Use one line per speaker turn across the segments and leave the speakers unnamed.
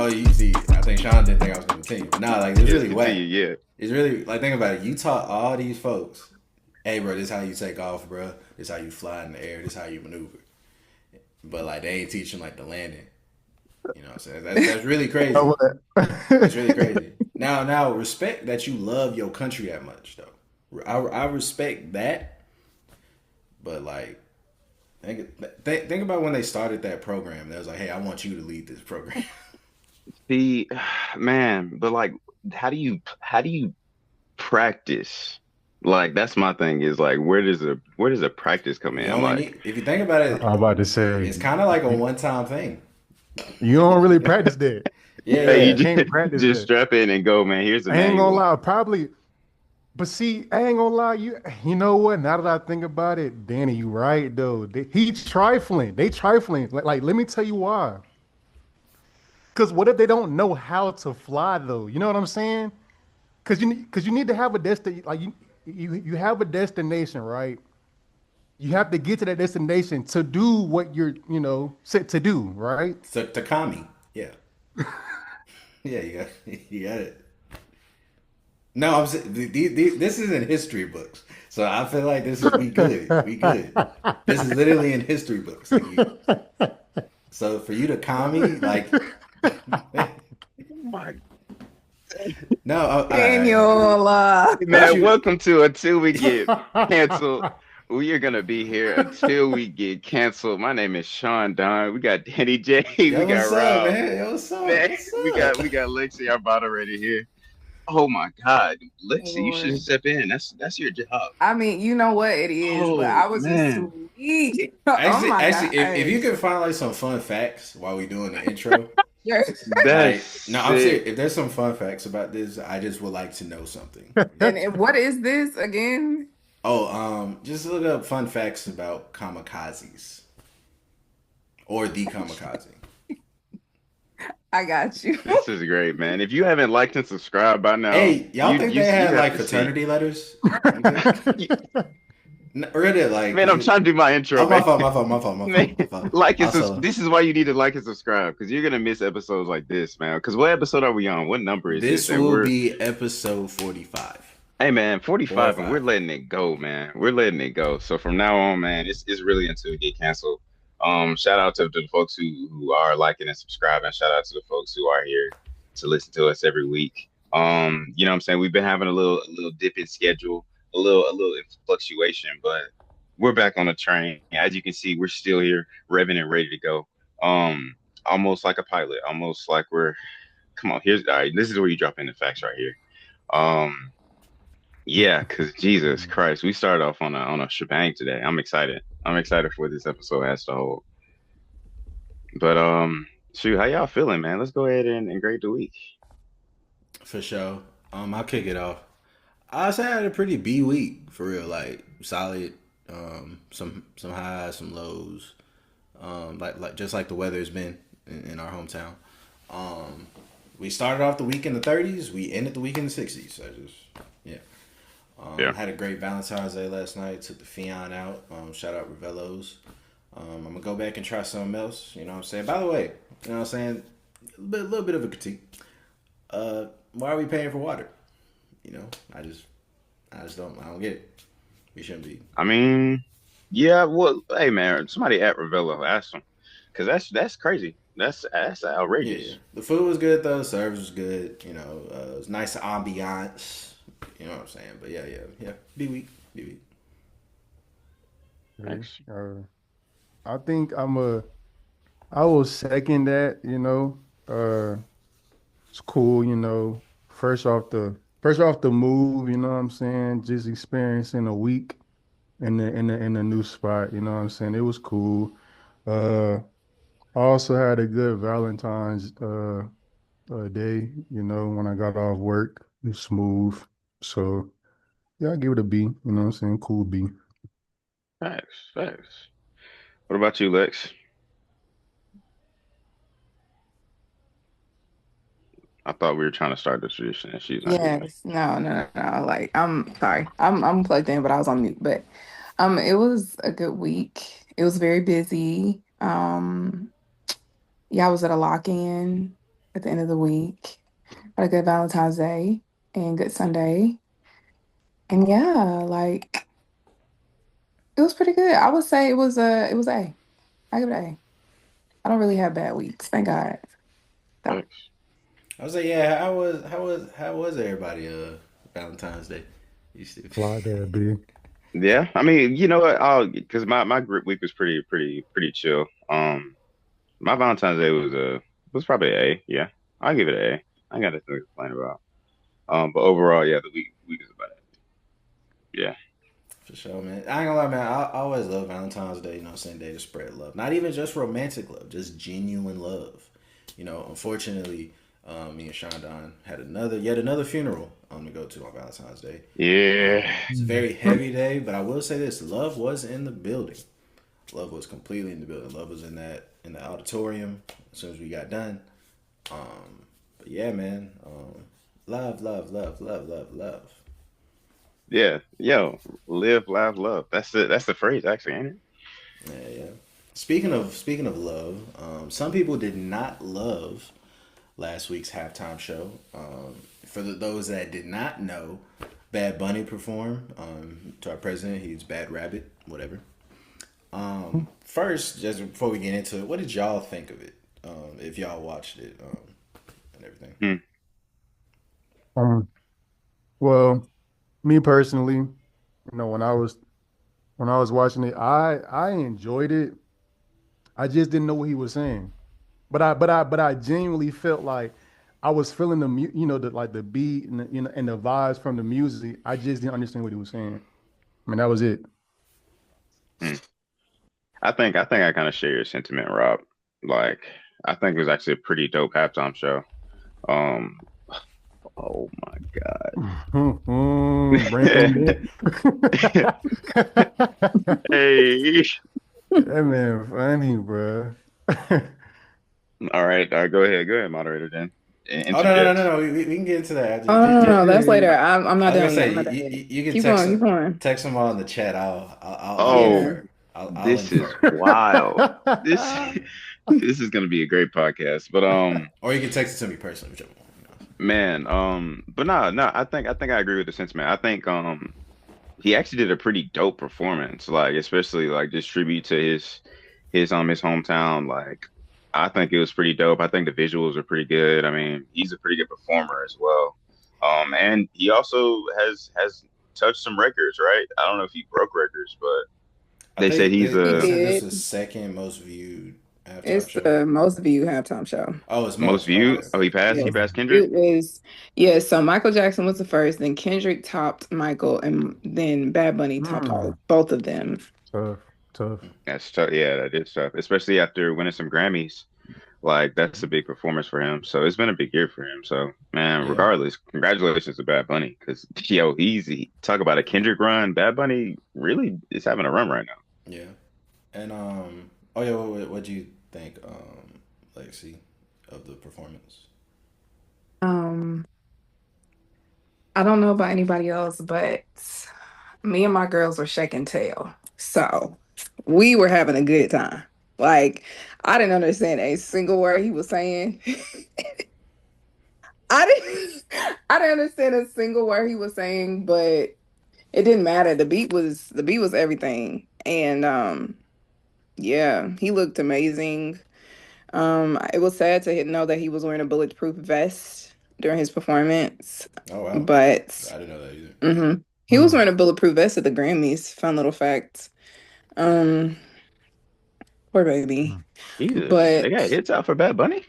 Oh, you see, I think Sean didn't think I was gonna continue. But nah, like it's
Yes,
really whack.
continue. Yeah.
It's really like think about it. You taught all these folks, hey, bro, this is how you take off, bro. This is how you fly in the air. This is how you maneuver. But like they ain't teaching like the landing. You know what I'm saying? That's really crazy.
know
That's really
what?
crazy. Now, respect that you love your country that much, though. I respect that, but like, think about when they started that program. They was like, "Hey, I want you to lead this program."
The man, but like, how do you practice? Like, that's my thing is like, where does the practice come
You
in?
only
Like,
need, if you think about
I'm
it,
about to say
it's kind of like a
you,
one-time thing.
you don't really practice that.
Yeah,
hey,
You
you
yeah.
can't
just,
practice
just
that.
strap in and go, man. Here's the
I ain't gonna
manual.
lie, probably. But see, I ain't gonna lie, you know what? Now that I think about it, Danny, you right though. He trifling. They trifling. Like, let me tell you why. Because what if they don't know how to fly though? You know what I'm saying? Because you need to have a destination. Like you have a destination, right? You have to get to that destination to do what you're, set to do, right?
So Takami, yeah, yeah, you got, you got it. No, I'm saying this is in history books, so I feel like this is we good, we good. This is literally in history books. Like you, so for you to kami, like,
Oh my
no,
Daniel,
what
man,
you?
welcome to Until We Get Canceled. We are gonna be here until we get canceled. My name is Sean Don. We got Danny J. We
Yo,
got
what's up,
Rob.
man? Yo, what's up?
Man,
What's
we
up?
got we got Lexi, our moderator here. Oh my God, Lexi, you should
Lord.
step in. That's your job.
I mean, you know what it is, but
Oh
I was just
man,
too weak. Oh my
If you
gosh.
can find like some fun facts while we doing the intro,
Yes.
that's
like, no, I'm serious.
sick.
If there's some fun facts about this, I just would like to know something.
And what is this again?
Oh, just look up fun facts about kamikazes or the kamikaze.
I got you.
This is great, man. If you haven't liked and subscribed by now,
Hey, y'all
you
think
you
they
you
had
have
like
to see.
fraternity letters? You think? Really? Like,
Man, I'm trying to do my intro,
oh, my
man.
fault, my fault, my fault, my
Man,
fault, my fault. Also,
this is why you need to like and subscribe because you're gonna miss episodes like this, man. Because what episode are we on? What number is this?
this
And
will
we're
be episode 45.
hey man,
Four or
45, and we're
five.
letting it go, man. We're letting it go. So from now on, man, it's really until we get canceled. Shout out to the folks who are liking and subscribing. Shout out to the folks who are here to listen to us every week. You know what I'm saying? We've been having a little dip in schedule, a little fluctuation, but we're back on the train. As you can see, we're still here, revving and ready to go. Um, almost like a pilot, almost like we're come on, here's all right, this is where you drop in the facts right here. Um yeah, because Jesus Christ, we started off on a shebang today. I'm excited. I'm excited for what this episode has to hold. But shoot, how y'all feeling, man? Let's go ahead and grade the week.
For sure. I'll kick it off. I say I had a pretty B week for real, like solid. Some highs, some lows. Like just like the weather's been in our hometown. Um, we started off the week in the 30s. We ended the week in the 60s. So just yeah.
Yeah.
Had a great Valentine's Day last night. Took the Fion out. Shout out Ravellos. I'm gonna go back and try something else. You know what I'm saying? By the way, you know what I'm saying? Little bit of a critique. Why are we paying for water? You know, I don't get it. We shouldn't be.
I mean, yeah, well, hey man, somebody at Ravello asked them. Cause that's crazy. That's
Yeah, yeah.
outrageous.
The food was good though. Service was good. You know, it was nice ambiance. You know what I'm saying? But yeah, yeah, yeah. Be weak, be weak.
Okay.
Thanks.
I think I will second that, it's cool, First off the move, you know what I'm saying? Just experiencing a week in a new spot, you know what I'm saying? It was cool. Uh I also had a good Valentine's day, when I got off work. It was smooth. So yeah, I give it a B, you know what I'm saying? Cool B.
Facts, facts. What about you, Lex? I thought we were trying to start the tradition and she's not doing it.
Yes. No, no, no, no. Like, I'm sorry. I'm plugged in, but I was on mute. But it was a good week. It was very busy. Yeah, I was at a lock-in. at the end of the week. Had a good Valentine's Day and good Sunday. And yeah, like it was pretty good. I would say it was A. I give it A. I don't really have bad weeks, thank God. So,
Thanks.
I was like, yeah, how was everybody Valentine's Day? You stupid.
Fly there, B.
Yeah, I mean, you know what? I'll because my group week was pretty chill. My Valentine's Day was probably an A. Yeah, I'll give it an A. I got nothing to complain about. But overall, yeah, the week is about it. Yeah.
For sure, man. I ain't gonna lie, man. I always love Valentine's Day. You know, what I'm saying, day to spread love. Not even just romantic love, just genuine love. Unfortunately, me and Shonda had yet another funeral to go to on Valentine's Day.
Yeah.
It's a very heavy day, but I will say this: love was in the building. Love was completely in the building. Love was in the auditorium as soon as we got done. But yeah, man. Love, love, love, love, love, love.
Yeah. Yo, live, laugh, love. That's the phrase actually, ain't it?
Yeah, yeah. Speaking of love, some people did not love last week's halftime show. For those that did not know, Bad Bunny performed to our president. He's Bad Rabbit, whatever. First, just before we get into it, what did y'all think of it? If y'all watched it and everything.
Hmm.
Um, well, me personally, when I was watching it, I enjoyed it. I just didn't know what he was saying. But I genuinely felt like I was feeling the beat and the vibes from the music. I just didn't understand what he was saying. I mean, that was it.
Hmm. I think I kind of share your sentiment, Rob. Like, I think it was actually a pretty dope halftime show. Um, oh my
Bring
God.
them in.
Hey.
That man funny, bro.
All right, go ahead, moderator. Then
Oh, no, no, no,
interject.
no, no. We can get into that.
oh no, no, no, that's later. I'm
I
not
was gonna
done yet.
say
I'm not done yet.
you can
Keep going, keep going.
text them all in the chat. I'll
Oh,
Yeah.
infer. I'll
this is
infer.
wild. This this is gonna be a great podcast. But
Or you can text it to me personally, whichever one.
man, but no, I think I agree with the sentiment. I think he actually did a pretty dope performance, like especially like just tribute to his hometown. Like I think it was pretty dope. I think the visuals are pretty good. I mean, he's a pretty good performer as well. And he also has touched some records, right? I don't know if he broke records, but
I
they said
think
he's
He
they
a
said this
did.
was second most viewed halftime
It's
show.
the most viewed halftime show.
Oh, it's
most
most. Okay.
viewed. Oh, he passed. He
Yes.
passed Kendrick.
It was, yes. So Michael Jackson was the first, then Kendrick topped Michael, and then Bad Bunny topped
Hmm.
both of them.
Tough, tough.
That's tough. Yeah, that is tough, especially after winning some Grammys. Like that's a big performance for him. So it's been a big year for him. So man,
Yeah,
regardless, congratulations to Bad Bunny because yo, easy talk about a Kendrick run. Bad Bunny really is having a run right now.
yeah. And oh yeah, what do you think, Lexi, of the performance?
Um, I don't know about anybody else, but me and my girls were shaking tail. So we were having a good time. Like, I didn't understand a single word he was saying. I didn't I didn't understand a single word he was saying, but it didn't matter. The beat was everything. And yeah, he looked amazing. It was sad to know that he was wearing a bulletproof vest during his performance,
Oh wow,
but
I didn't know that either.
he was wearing a bulletproof vest at the Grammys. Fun little fact. Um, poor baby.
Jesus, they got
But
hits out for Bad Bunny.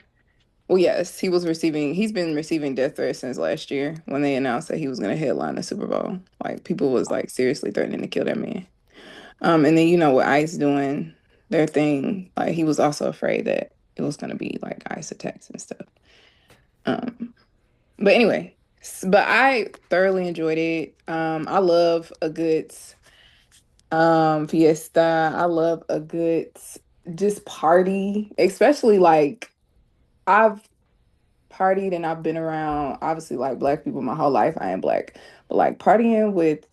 well, yes, he's been receiving death threats since last year when they announced that he was going to headline the Super Bowl. Like people was like seriously threatening to kill that man. And then with ICE doing their thing, like he was also afraid that it was going to be like ICE attacks and stuff. Um, but anyway, but I thoroughly enjoyed it. I love a good fiesta. I love a good just party, especially like I've partied and I've been around obviously like black people my whole life. I am black, but like partying with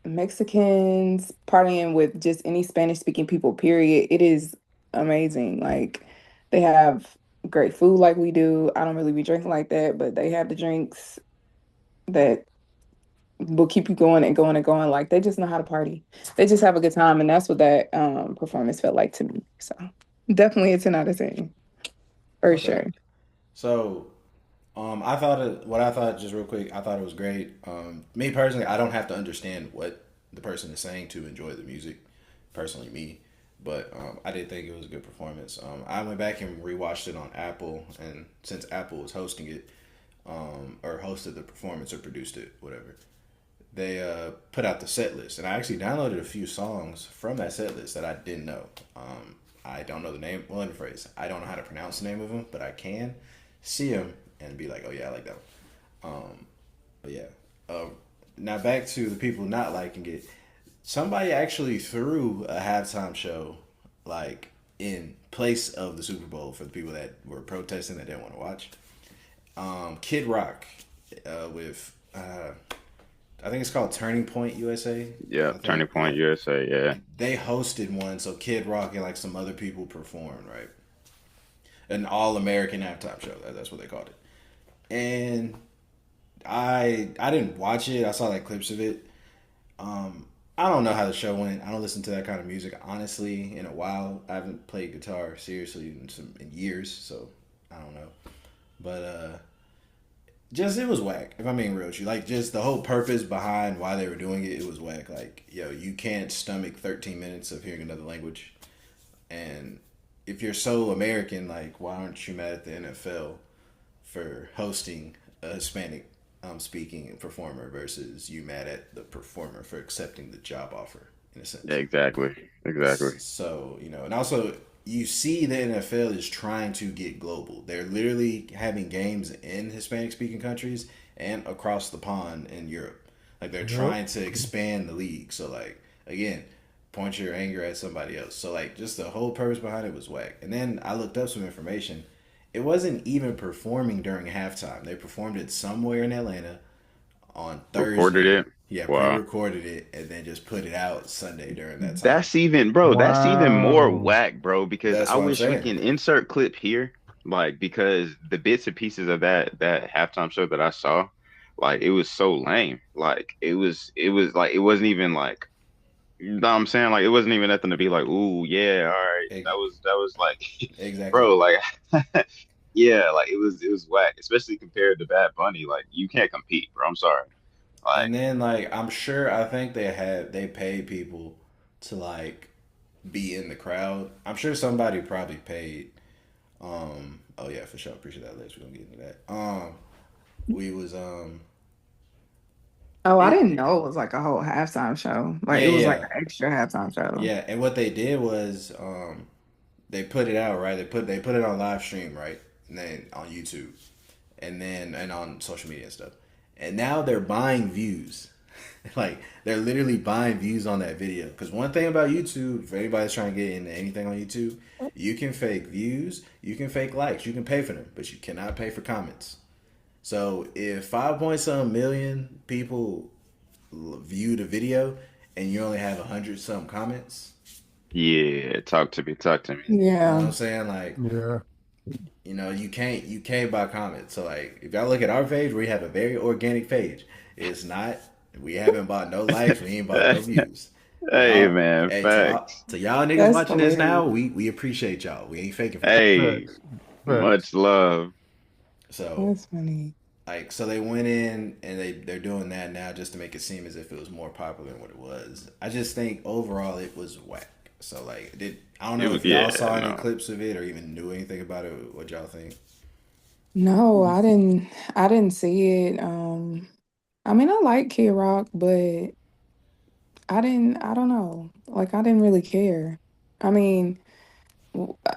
Mexicans, partying with just any Spanish speaking people, period. It is amazing. Like they have great food like we do. I don't really be drinking like that, but they have the drinks that will keep you going and going and going. Like they just know how to party. They just have a good time, and that's what that performance felt like to me. So definitely a 10 out of 10 for
Okay.
sure.
So, I thought what I thought just real quick. I thought it was great. Me personally, I don't have to understand what the person is saying to enjoy the music. Personally, me, but I did think it was a good performance. I went back and rewatched it on Apple, and since Apple was hosting it, or hosted the performance or produced it, whatever, they put out the set list, and I actually downloaded a few songs from that set list that I didn't know. I don't know the name. Well, in the phrase, I don't know how to pronounce the name of them, but I can see them and be like, "Oh yeah, I like that one." But yeah, uh, now back to the people not liking it. Somebody actually threw a halftime show, like in place of the Super Bowl for the people that were protesting that didn't want to watch. Kid Rock with I think it's called Turning Point USA.
Yeah,
I think
Turning
yeah.
Point USA. Yeah,
They hosted one, so Kid Rock and like some other people performed, right? An all American halftime show. That's what they called it. And I didn't watch it. I saw like clips of it. I don't know how the show went. I don't listen to that kind of music honestly in a while. I haven't played guitar seriously in years, so I don't know. But just it was whack. If I'm being real with you, like just the whole purpose behind why they were doing it, it was whack. Like yo, you can't stomach 13 minutes of hearing another language, and if you're so American, like why aren't you mad at the NFL for hosting a Hispanic speaking performer versus you mad at the performer for accepting the job offer in a
yeah,
sense?
exactly, exactly.
So, and also you see the NFL is trying to get global. They're literally having games in Hispanic speaking countries and across the pond in Europe. Like they're
Yep.
trying to expand the league. So like again, point your anger at somebody else. So like just the whole purpose behind it was whack. And then I looked up some information. It wasn't even performing during halftime. They performed it somewhere in Atlanta on
Recorded
Thursday.
it.
Yeah,
Wow.
pre-recorded it and then just put it out Sunday during that time.
That's even, bro, that's even more
Wow.
whack, bro, because
That's
I
what I'm
wish we
saying.
can insert clip here, like because the bits and pieces of that halftime show that I saw, like it was so lame. Like it was like it wasn't even like you know what I'm saying? Like it wasn't even nothing to be like, ooh, yeah, all right.
E-
That was like
Exactly.
bro, like yeah, like it was whack, especially compared to Bad Bunny. Like you can't compete, bro. I'm sorry. Like
And then like I'm sure I think they paid people to like be in the crowd. I'm sure somebody probably paid. Oh yeah, for sure. Appreciate that, Liz. We're gonna get into that. We was
Oh, I
it
didn't know it was like a whole halftime show. Like
yeah
it was like
yeah
an extra halftime show.
yeah. And what they did was they put it out right. They put it on live stream right, and then on YouTube, and then and on social media and stuff. And now they're buying views. Like they're literally buying views on that video. Because one thing about YouTube, if anybody's trying to get into anything on YouTube, you can fake views, you can fake likes, you can pay for them, but you cannot pay for comments. So if 5 point some million people view the video and you only have 100 some comments,
yeah, talk to me, talk to me.
you know what
Yeah.
I'm saying? Like
Yeah.
you can't buy comments. So like if y'all look at our page, we have a very organic page. It's not we haven't bought no likes, we ain't bought no views.
Hey
Y'all
man, facts.
to y'all niggas
That's
watching this
hilarious.
now, we appreciate y'all. We ain't faking for y'all.
Hey,
Facts.
much
Facts.
love.
So
That's funny.
like so they went in and they're doing that now just to make it seem as if it was more popular than what it was. I just think overall it was whack. So like did I don't
It
know
was
if y'all
yeah,
saw any
no.
clips of it or even knew anything about it. What y'all think?
No, I didn't see it. I mean I like Kid Rock, but I don't know. Like I didn't really care. I mean, w- uh,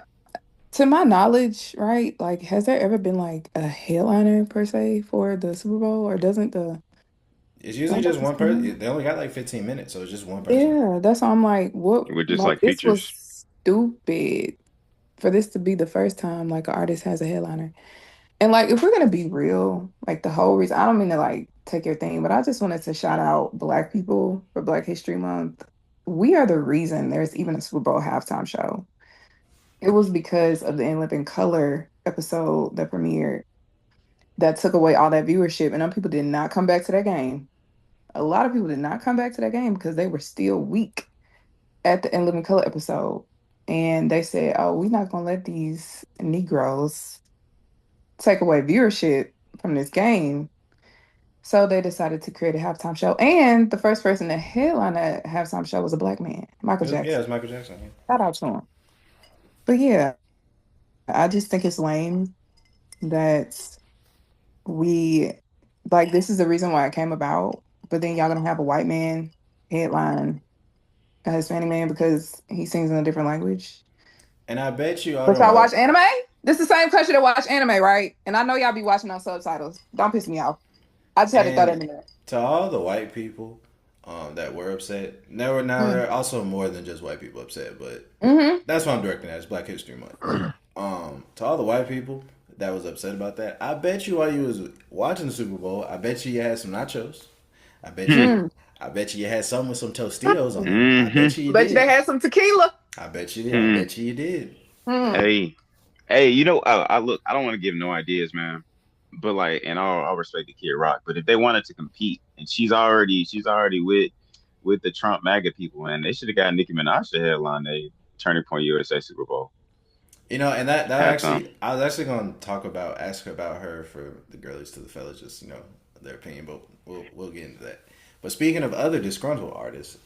to my knowledge, right? Like has there ever been like a headliner per se for the Super Bowl or doesn't the
It's usually
don't
just
the
one
team?
person. They only got like 15 minutes, so it's just one person.
Yeah, that's why I'm like, what
With just
like
like
this was
features.
stupid for this to be the first time like an artist has a headliner. And like if we're gonna be real, like the whole reason I don't mean to like take your thing, but I just wanted to shout out Black people for Black History Month. We are the reason there's even a Super Bowl halftime show. It was because of the In Living Color episode that premiered that took away all that viewership, and them people did not come back to that game. A lot of people did not come back to that game because they were still weak at the In Living Color episode. And they said, oh, we're not going to let these Negroes take away viewership from this game. So they decided to create a halftime show. And the first person to headline that halftime show was a black man, Michael
Yeah,
Jackson.
it's Michael Jackson. Yeah.
Shout out to him. But yeah, I just think it's lame that we, like, this is the reason why it came about. But then y'all going to have a white man headline a Hispanic man because he sings in a different language.
And I bet you, I
But
don't
y'all
know.
watch anime? This is the same country that watch anime, right? And I know y'all be watching on subtitles. Don't piss me off. I just had to throw that in there.
To all the white people that were upset, there are also more than just white people upset, but that's what I'm directing at. It's Black History Month. To all the white people that was upset about that, I bet you while you was watching the Super Bowl, I bet you had some nachos. I bet you had some with some Tostitos on it. I bet you
Bet
did.
you they had some tequila.
I bet you did. I bet you did.
Hey, you know, I look, I don't want to give no ideas, man. But like, and I'll respect the Kid Rock. But if they wanted to compete, and she's already with the Trump MAGA people, and they should have got Nicki Minaj to headline a Turning Point USA Super Bowl.
You know, and that actually, I was actually going to ask about her for the girlies to the fellas, just their opinion, but we'll get into that. But speaking of other disgruntled artists,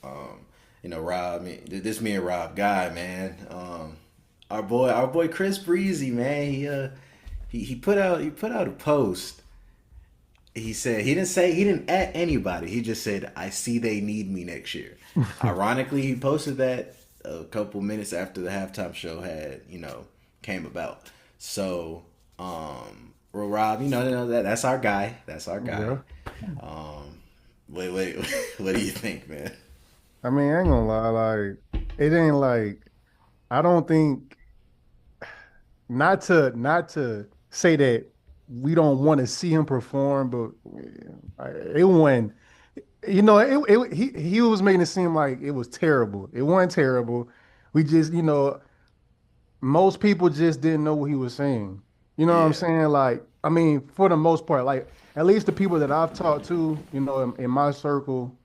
Rob, this me and Rob guy, man, our boy Chris Breezy, man, he put out a post. He said he didn't at anybody. He just said, "I see they need me next year." Ironically, he posted that a couple minutes after the halftime show had came about. So, Rob, that's our guy. That's our guy. Yeah. Wait, what do you think, man?
I mean, I ain't gonna lie, like it ain't like I don't think not to say that we don't want to see him perform, but it wasn't. He was making it seem like it was terrible. It wasn't terrible. We just, most people just didn't know what he was saying. You know what I'm saying? Like, I mean, for the most part, like at least the people that I've talked to, in my circle,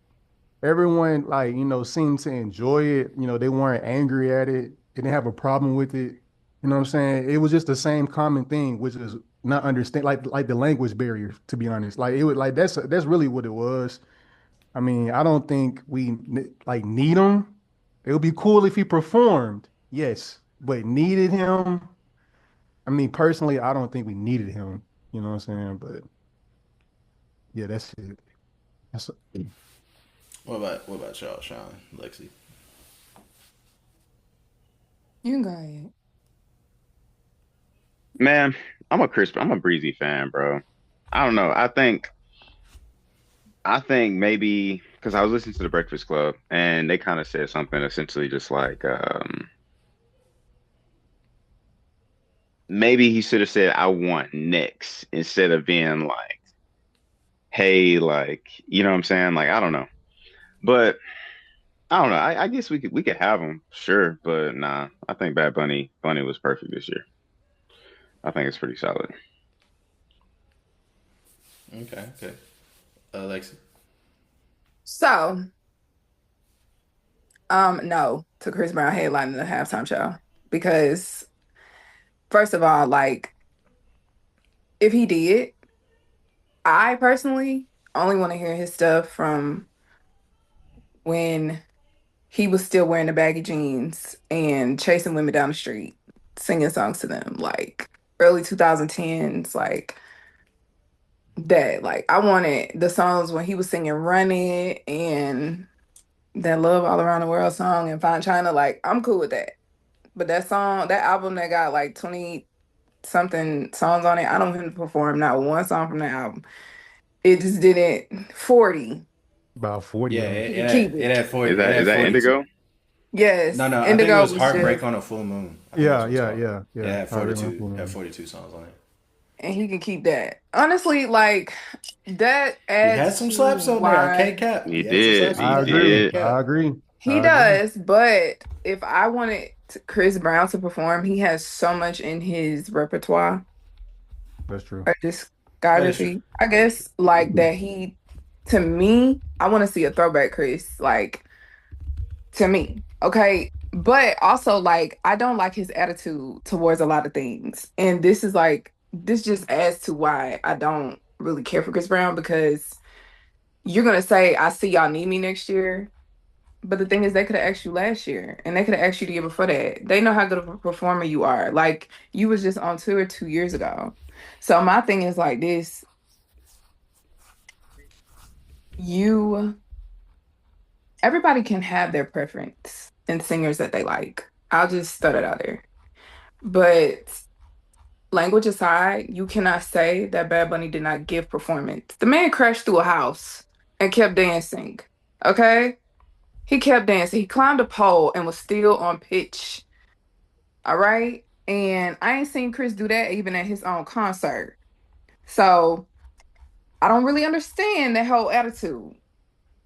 everyone like, seemed to enjoy it. They weren't angry at it. They didn't have a problem with it. You know what I'm saying? It was just the same common thing, which is not understand like the language barrier, to be honest. Like it was like that's really what it was. I mean, I don't think we like need him. It would be cool if he performed, yes, but needed him. I mean, personally, I don't think we needed him. You know what I'm saying? But yeah, that's it.
What about y'all, Sean, Lexi?
You can go ahead.
Man, I'm a Breezy fan, bro. I don't know. I think maybe because I was listening to the Breakfast Club and they kind of said something essentially just like maybe he should have said I want next instead of being like, hey, like, you know what I'm saying? Like, I don't know. But I don't know. I guess we could have him, sure, but nah. I think Bad Bunny was perfect this year. I think it's pretty solid.
Okay. Alexi?
So, no to Chris Brown headlining the halftime show because, first of all, like, if he did, I personally only want to hear his stuff from when he was still wearing the baggy jeans and chasing women down the street, singing songs to them, like early 2010s, like that. Like, I wanted the songs when he was singing Run It and that Love All Around the World song and Fine China. Like, I'm cool with that. But that album that got like 20 something songs on it, I don't even perform not one song from that album. It just didn't 40.
About 40.
Yeah, it had 40.
Is that Indigo?
Yes.
No, I
Indigo
think it was
was
Heartbreak
just,
on a Full Moon.
Yeah.
It had 42 songs on it.
And he can keep that. Honestly, like that
He
adds
had some
to
slaps on there. I can't cap.
He did.
I agree.
He
I agree.
does, but if I wanted Chris Brown to perform, he has so much in his repertoire
That's true.
or
That is true.
discography, I
That is true.
guess, like that to me, I want to see a throwback Chris, like to me. Okay. But also, like, I don't like his attitude towards a lot of things. And this just adds to why I don't really care for Chris Brown because you're going to say, I see y'all need me next year. But the thing is, they could have asked you last year and they could have asked you the year before that. They know how good of a performer you are. Like, you was just on tour 2 years ago. So my thing is like this, you everybody can have their preference in singers that they like. I'll just throw that out there. But language aside, you cannot say that Bad Bunny did not give performance. The man crashed through a house and kept dancing. Okay? He kept dancing. He climbed a pole and was still on pitch. All right? And I ain't seen Chris do that even at his own concert. So I don't really understand that whole attitude.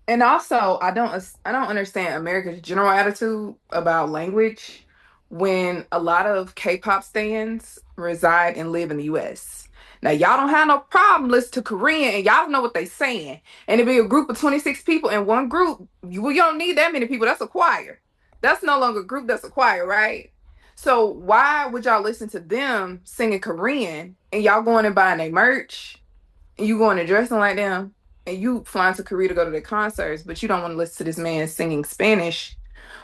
And also, I don't understand America's general attitude about language when a lot of K-pop stans reside and live in the US. Now, y'all don't have no problem listening to Korean and y'all know what they saying. And it be a group of 26 people in one group. You don't need that many people. That's a choir. That's no longer a group, that's a choir, right? So why would y'all listen to them singing Korean and y'all going and buying their merch and you going and dressing like them? And you flying to Korea to go to their concerts, but you don't want to listen to this man singing Spanish,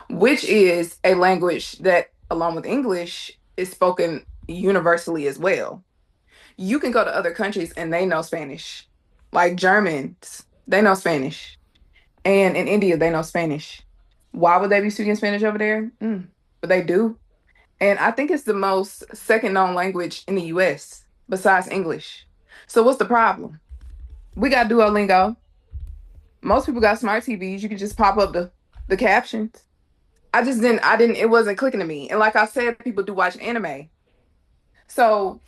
which is a language that, along with English, is spoken universally as well. You can go to other countries and they know Spanish, like Germans, they know Spanish, and in India they know Spanish. Why would they be speaking Spanish over there? But they do, and I think it's the most second known language in the U.S. besides English. So what's the problem? We got Duolingo. Most people got smart TVs. You can just pop up the captions. I didn't, it wasn't clicking to me. And like I said, people do watch anime. So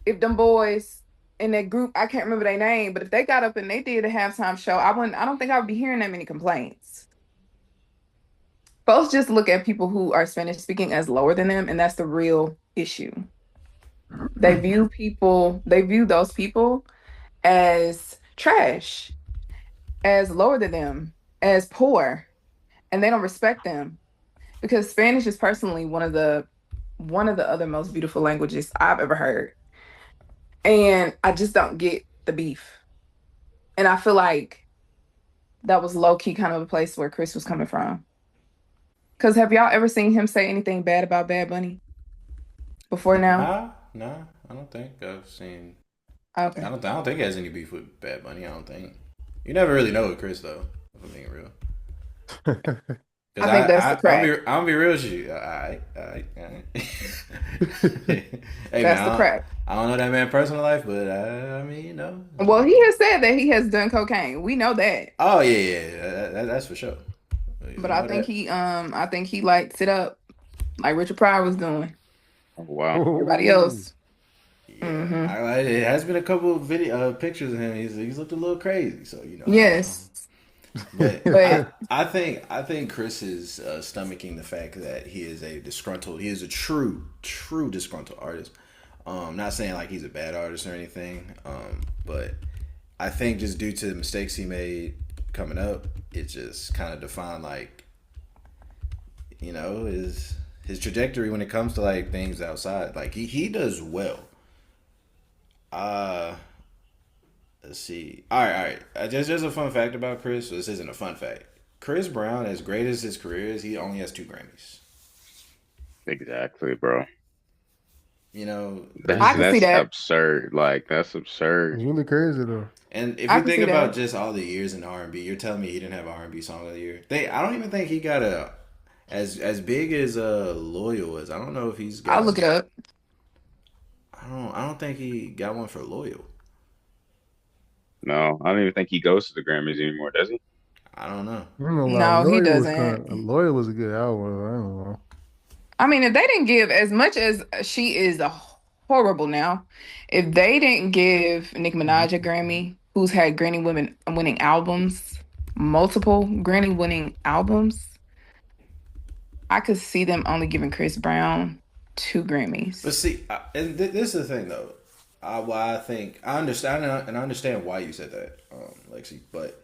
if them boys in that group, I can't remember their name, but if they got up and they did a halftime show, I don't think I would be hearing that many complaints. Folks just look at people who are Spanish speaking as lower than them, and that's the real issue. They view those people as trash, as lower than them, as poor, and they don't respect them because Spanish is personally one of the other most beautiful languages I've ever heard. And I just don't get the beef. And I feel like that was low key kind of a place where Chris was coming from. Because have y'all ever seen him say anything bad about Bad Bunny before now?
Nah. I don't think I've seen.
Okay.
I don't think he has any beef with Bad Bunny. I don't think. You never really know with Chris though. If I'm being real. Because
I think that's the crack.
I'm gonna be real with you. Hey man,
That's the crack.
I don't know that man personal life, but I mean, you know.
Well, he has said that he has done cocaine. We know that.
Oh yeah. That's for sure.
But
You know that.
I think he lights it up like Richard Pryor was doing.
Oh, wow.
Everybody
Ooh.
else.
Yeah,
Hmm.
it has been a couple of video pictures of him. He's looked a little crazy, so you know.
Yes.
But
But
I think Chris is stomaching the fact that he is a true disgruntled artist. Not saying like he's a bad artist or anything, but I think just due to the mistakes he made coming up, it just kind of defined like his trajectory when it comes to like things outside. Like he does well. Uh, let's see. All right. Just a fun fact about Chris. This isn't a fun fact. Chris Brown, as great as his career is, he only has 2 Grammys.
Exactly, bro.
You know,
I
That's
can see
that's
that.
absurd. Like that's absurd.
It's really crazy though.
and if
I
you
can
think
see
about
that.
just all the years in R&B, you're telling me he didn't have an R&B song of the year. I don't even think he got a as big as Loyal is. I don't know if he's
I'll
got.
look it up.
I don't think he got one for Loyal.
No, I don't even think he goes to the Grammys anymore, does he?
I don't know.
I'm not gonna lie,
No, he
Lawyer was
doesn't.
kind of Lawyer was a good album. I don't know.
I mean, if they didn't give as much as she is a horrible now, if they didn't give Nicki Minaj a Grammy, who's had Grammy women winning albums, multiple Grammy winning albums, I could see them only giving Chris Brown 2 Grammys.
But see, this is the thing though. Why I think I understand and I understand why you said that, Lexi. But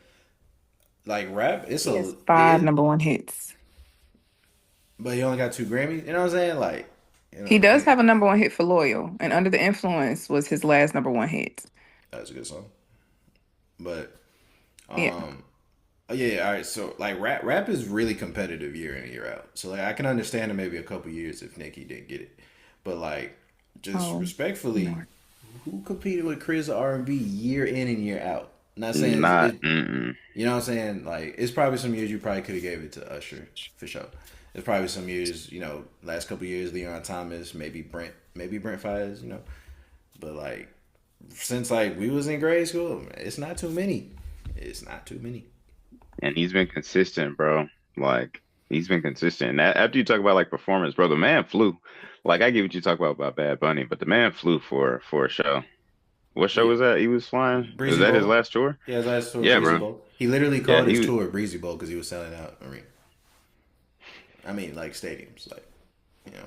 like rap, it's
He
a
has five number 1 hits.
but he only got 2 Grammys. You know what I'm saying? Like,
He does have a number 1 hit for Loyal, and Under the Influence was his last number 1 hit.
that's a good song. But
Yeah.
yeah. All right. So like rap is really competitive year in and year out. So like I can understand in maybe a couple years if Nicki didn't get it, but like just
Oh,
respectfully,
Lord.
who competed with Chris R&B year in and year out? Not saying
Not. Mm-mm.
you know what I'm saying. Like it's probably some years you probably could have gave it to Usher for sure. There's probably some years, last couple years, Leon Thomas, maybe Brent Fires, But like since like we was in grade school, it's not too many. It's not too many.
And he's been consistent, bro. Like he's been consistent. And after you talk about like performance, bro, the man flew. Like I get what you talk about Bad Bunny, but the man flew for a show. What show
Yeah,
was that? He was flying. Was
Breezy
that his
Bowl.
last tour?
Yeah, his last tour,
Yeah,
Breezy
bro.
Bowl. He literally
Yeah,
called
he
his
was.
tour Breezy Bowl because he was selling out arena. I mean, like stadiums, like you know.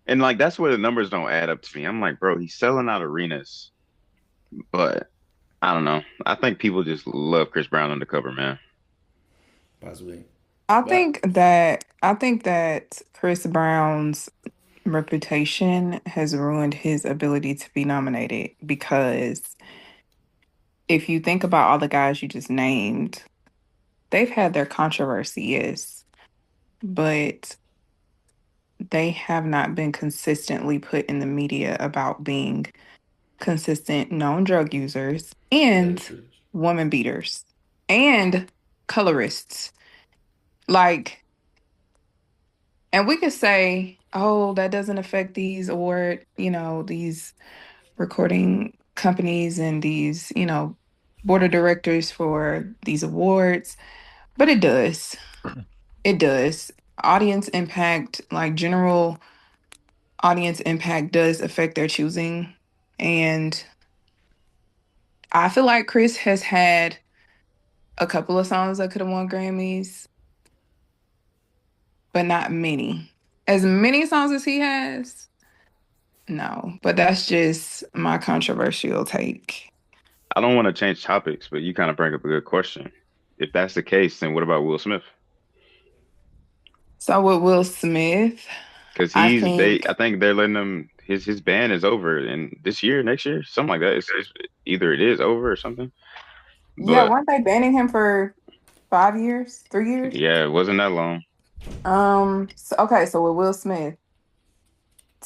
And like that's where the numbers don't add up to me. I'm like, bro, he's selling out arenas, but I don't know. I think people just love Chris Brown undercover, man.
Possibly.
I
But
think that Chris Brown's reputation has ruined his ability to be nominated because if you think about all the guys you just named, they've had their controversy, yes, but they have not been consistently put in the media about being consistent known drug users
that is
and
true.
woman beaters and colorists. Like, and we could say, oh, that doesn't affect these these recording companies and these, board of directors for these awards, but it does. It does. Audience impact, like general audience impact, does affect their choosing. And I feel like Chris has had a couple of songs that could have won Grammys, but not many. As many songs as he has, no. But that's just my controversial take.
I don't want to change topics, but you kind of bring up a good question. If that's the case, then what about Will Smith?
So with Will Smith,
Because
I
I
think,
think they're letting him. His ban is over in this year, next year, something like that. It's either it is over or something.
yeah,
But
weren't they banning him for 5 years, 3 years?
yeah, it wasn't that long.
So with Will Smith,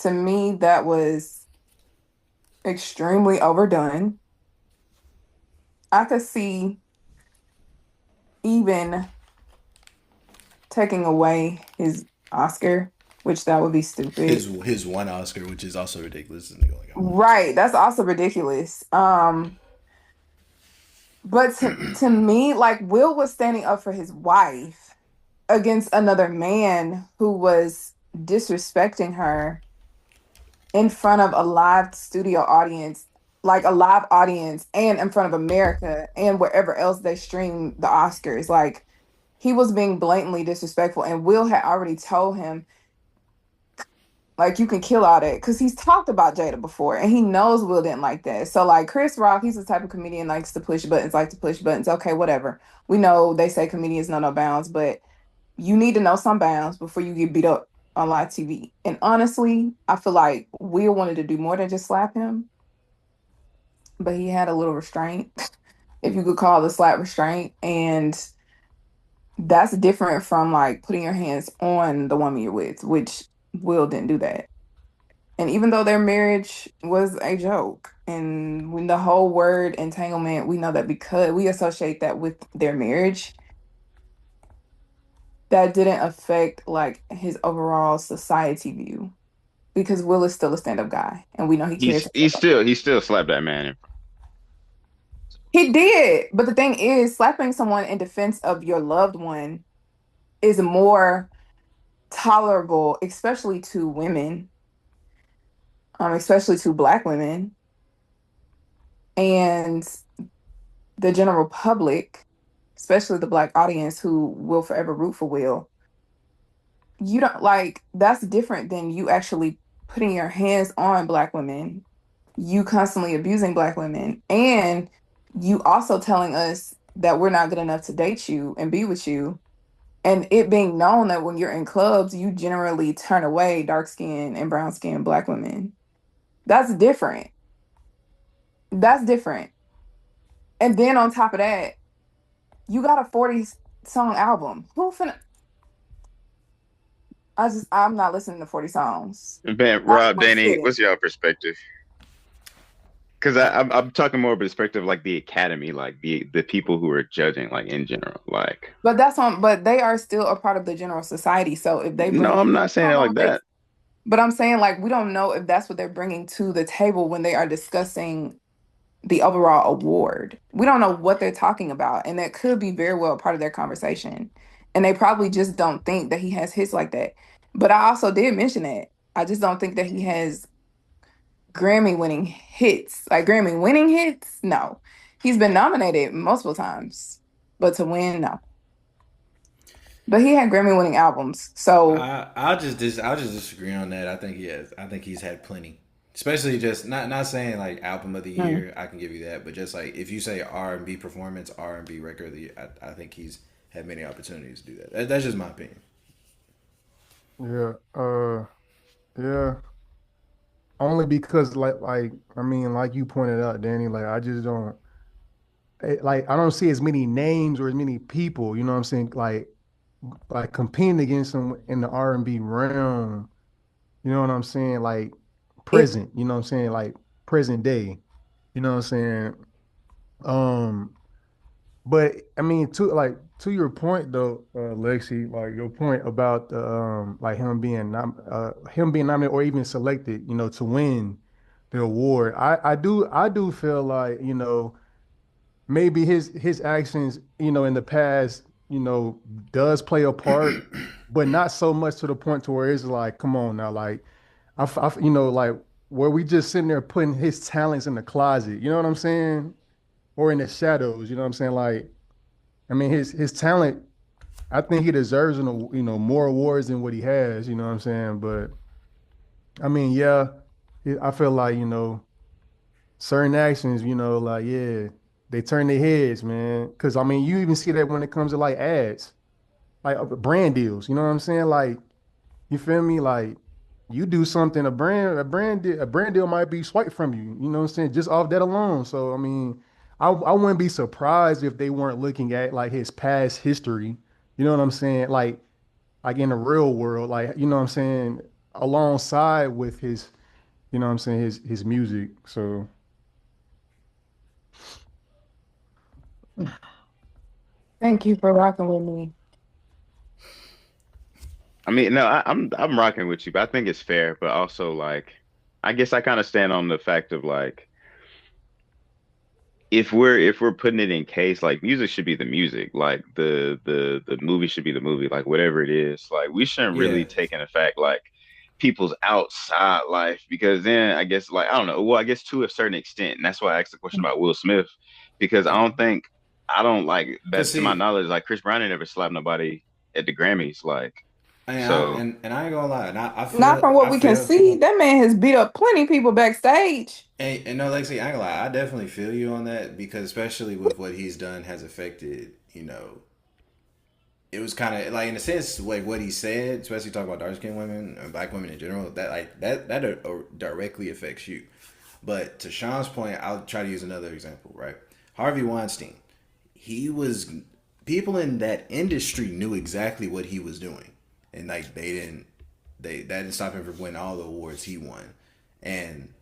to me, that was extremely overdone. I could see even taking away his Oscar, which that would be stupid.
His one Oscar, which is also ridiculous. This nigga only got one Oscar.
Right, that's also ridiculous. But to me, like Will was standing up for his wife against another man who was disrespecting her in front of a live studio audience, like a live audience, and in front of America and wherever else they stream the Oscars. Like he was being blatantly disrespectful, and Will had already told him, like, you can kill all that because he's talked about Jada before, and he knows Will didn't like that. So, like, Chris Rock, he's the type of comedian likes to push buttons, like to push buttons. Okay, whatever. We know they say comedians know no bounds, but you need to know some bounds before you get beat up on live TV. And honestly, I feel like Will wanted to do more than just slap him, but he had a little restraint, if you could call the slap restraint. And that's different from like putting your hands on the woman you're with, which Will didn't do that. And even though their marriage was a joke, and when the whole word entanglement, we know that because we associate that with their marriage, that didn't affect like his overall society view because Will is still a stand-up guy, and we know he cares.
He still slapped that man.
He did, but the thing is, slapping someone in defense of your loved one is more tolerable, especially to women, especially to Black women and the general public, especially the Black audience who will forever root for Will. you don't like that's different than you actually putting your hands on black women, you constantly abusing black women, and you also telling us that we're not good enough to date you and be with you. And it being known that when you're in clubs, you generally turn away dark skinned and brown skinned black women. That's different. That's different. And then on top of that, you got a 40-song album. Who finna I'm not listening to 40 songs.
Ben,
Not
Rob,
in one
Danny,
sitting.
what's your perspective? Because I'm talking more perspective like the academy, like the people who are judging, like in general. Like,
But they are still a part of the general society. So if they
no,
bring
I'm
in,
not
I
saying
don't
it
know
like
if they,
that.
but I'm saying like we don't know if that's what they're bringing to the table when they are discussing the overall award. We don't know what they're talking about, and that could be very well a part of their conversation. And they probably just don't think that he has hits like that. But I also did mention that. I just don't think that he has Grammy winning hits. Like Grammy winning hits? No. He's been nominated multiple times, but to win, no. But he had Grammy winning albums. So
I'll just disagree on that. I think he has. I think he's had plenty. Especially just not saying like album of the
mm.
year. I can give you that, but just like if you say R&B performance, R&B record of the year, I think he's had many opportunities to do that's just my opinion.
Yeah, yeah. Only because I mean, like you pointed out, Danny, like I just don't like I don't see as many names or as many people, you know what I'm saying, like competing against him in the R&B realm, you know what I'm saying, like
If
present, you know what I'm saying, like present day, you know what I'm saying. Um, but I mean, to your point though, Lexi, like your point about like him being nominated or even selected, you know, to win the award. I do feel like, you know, maybe his actions, you know, in the past, you know, does play a part, but not so much to the point to where it's like, come on now, like you know, like where we just sitting there putting his talents in the closet, you know what I'm saying, or in the shadows, you know what I'm saying, like. I mean, his talent. I think he deserves, you know, more awards than what he has. You know what I'm saying? But I mean, yeah, I feel like, you know, certain actions, you know, like yeah, they turn their heads, man. Because I mean, you even see that when it comes to like ads, like brand deals. You know what I'm saying? Like, you feel me? Like, you do something, a brand deal might be swiped from you. You know what I'm saying? Just off that alone. So I mean, I wouldn't be surprised if they weren't looking at like his past history. You know what I'm saying? Like in the real world, like you know what I'm saying, alongside with his, you know what I'm saying, his music. So
Thank you for rocking with me.
I mean, no, I'm rocking with you, but I think it's fair. But also, like, I guess I kind of stand on the fact of like, if we're putting it in case, like, music should be the music, like the movie should be the movie, like whatever it is. Like, we shouldn't
Yeah,
really take in effect like people's outside life because then I guess like I don't know. Well, I guess to a certain extent, and that's why I asked the question about Will Smith because I don't like
cause
that to my
see,
knowledge, like Chris Brown ain't never slapped nobody at the Grammys, like so.
and I ain't gonna lie, and
Not from what
I
we can
feel,
see. That man has beat up plenty of people backstage.
and no, Lexi, I ain't gonna lie, I definitely feel you on that because especially with what he's done has affected, you know, it was kind of like in a sense like what he said, especially talking about dark skinned women and black women in general. That like that directly affects you. But to Sean's point, I'll try to use another example. Right, Harvey Weinstein. He was people in that industry knew exactly what he was doing, and like that didn't stop him from winning all the awards he won, and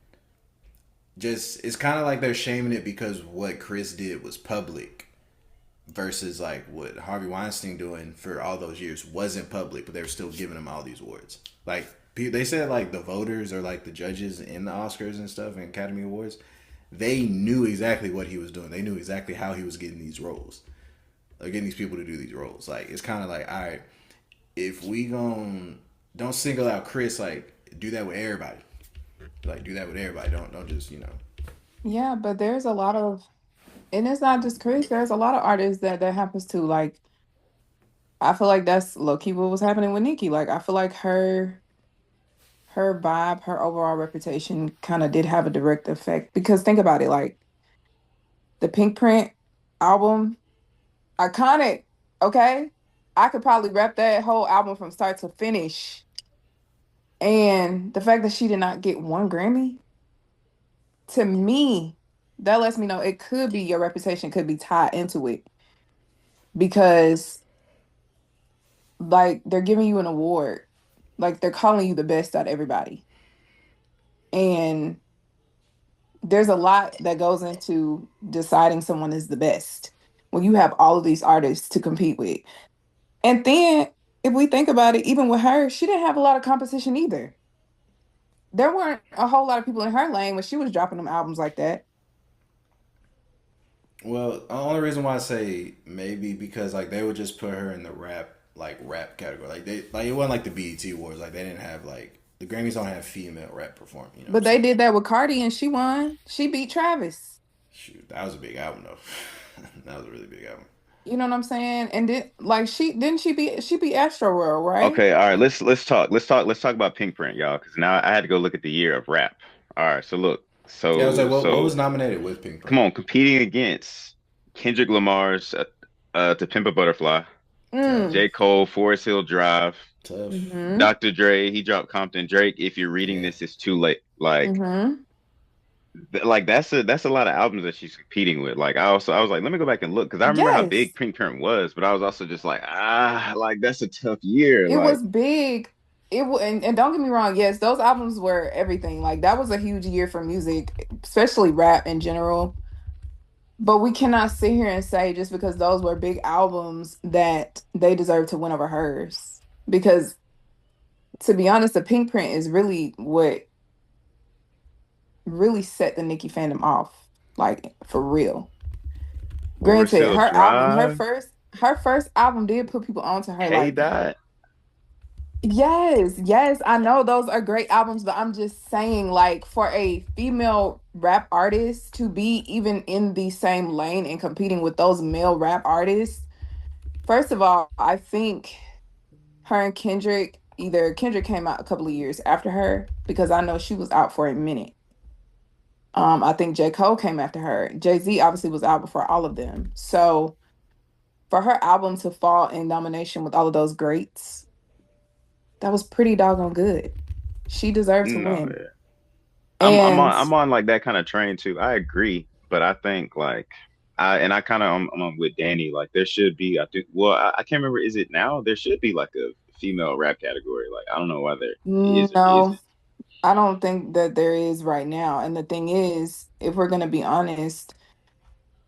just it's kind of like they're shaming it because what Chris did was public versus like what Harvey Weinstein doing for all those years wasn't public, but they were still giving him all these awards. Like they said, like the voters or like the judges in the Oscars and stuff and Academy Awards, they knew exactly what he was doing. They knew exactly how he was getting these roles, or getting these people to do these roles. Like it's kind of like, all right, if we gon' don't single out Chris, like do that with everybody. Like do that with everybody. Don't just
Yeah, but there's a lot of, and it's not just Chris. There's a lot of artists that happens to. Like I feel like that's low key what was happening with Nicki. Like I feel like her vibe, her overall reputation kind of did have a direct effect because think about it, like the Pink Print album, iconic, okay? I could probably rap that whole album from start to finish. And the fact that she did not get one Grammy, to me, that lets me know it could be your reputation could be tied into it because like they're giving you an award, like they're calling you the best out of everybody. And there's a lot that goes into deciding someone is the best when you have all of these artists to compete with. And then if we think about it, even with her, she didn't have a lot of competition either. There weren't a whole lot of people in her lane when she was dropping them albums like that.
Well, the only reason why I say maybe because like they would just put her in the rap category. Like they like it wasn't like the BET Awards. Like they didn't have like the Grammys don't have female rap perform. You know what I'm
But they
saying?
did that with Cardi and she won. She beat Travis.
Shoot, that was a big album though. That was a really big album.
You know what I'm saying? And did like she beat Astro World, right?
Okay, all right. Let's talk about Pink Print, y'all, because now I had to go look at the year of rap. All right, so look,
Yeah, I was like, what was
so
nominated with Pink
come
Print?
on, competing against Kendrick Lamar's "To Pimp a Butterfly,"
Tough,
Mm.
J. Cole, "Forest Hill Drive,"
tough.
Mm-hmm.
Dr. Dre, he dropped Compton. Drake, "If You're Reading
Yeah,
This, It's Too Late."
Mm-hmm.
Like that's a lot of albums that she's competing with. Like I was like, let me go back and look because I remember how big
Yes.
Pink Print was, but I was also just like, like that's a tough year.
It
Like
was big. And don't get me wrong, yes, those albums were everything. Like that was a huge year for music, especially rap in general. But we cannot sit here and say just because those were big albums that they deserve to win over hers. Because to be honest, the Pink Print is really what really set the Nicki fandom off. Like for real.
Forest
Granted,
Hill
her album,
Drive,
her first album did put people onto her.
K
Like,
Dot.
yes, yes, I know those are great albums, but I'm just saying, like, for a female rap artist to be even in the same lane and competing with those male rap artists, first of all, I think her and Kendrick, either Kendrick came out a couple of years after her because I know she was out for a minute. I think J. Cole came after her. Jay-Z obviously was out before all of them. So for her album to fall in nomination with all of those greats, that was pretty doggone good. She deserved to
No,
win.
yeah.
And
I'm on like that kind of train too. I agree, but I think like I kind of I'm on with Danny. Like there should be I think well I can't remember is it now? There should be like a female rap category. Like I don't know why there is or
no,
isn't.
I don't think that there is right now. And the thing is, if we're gonna be honest,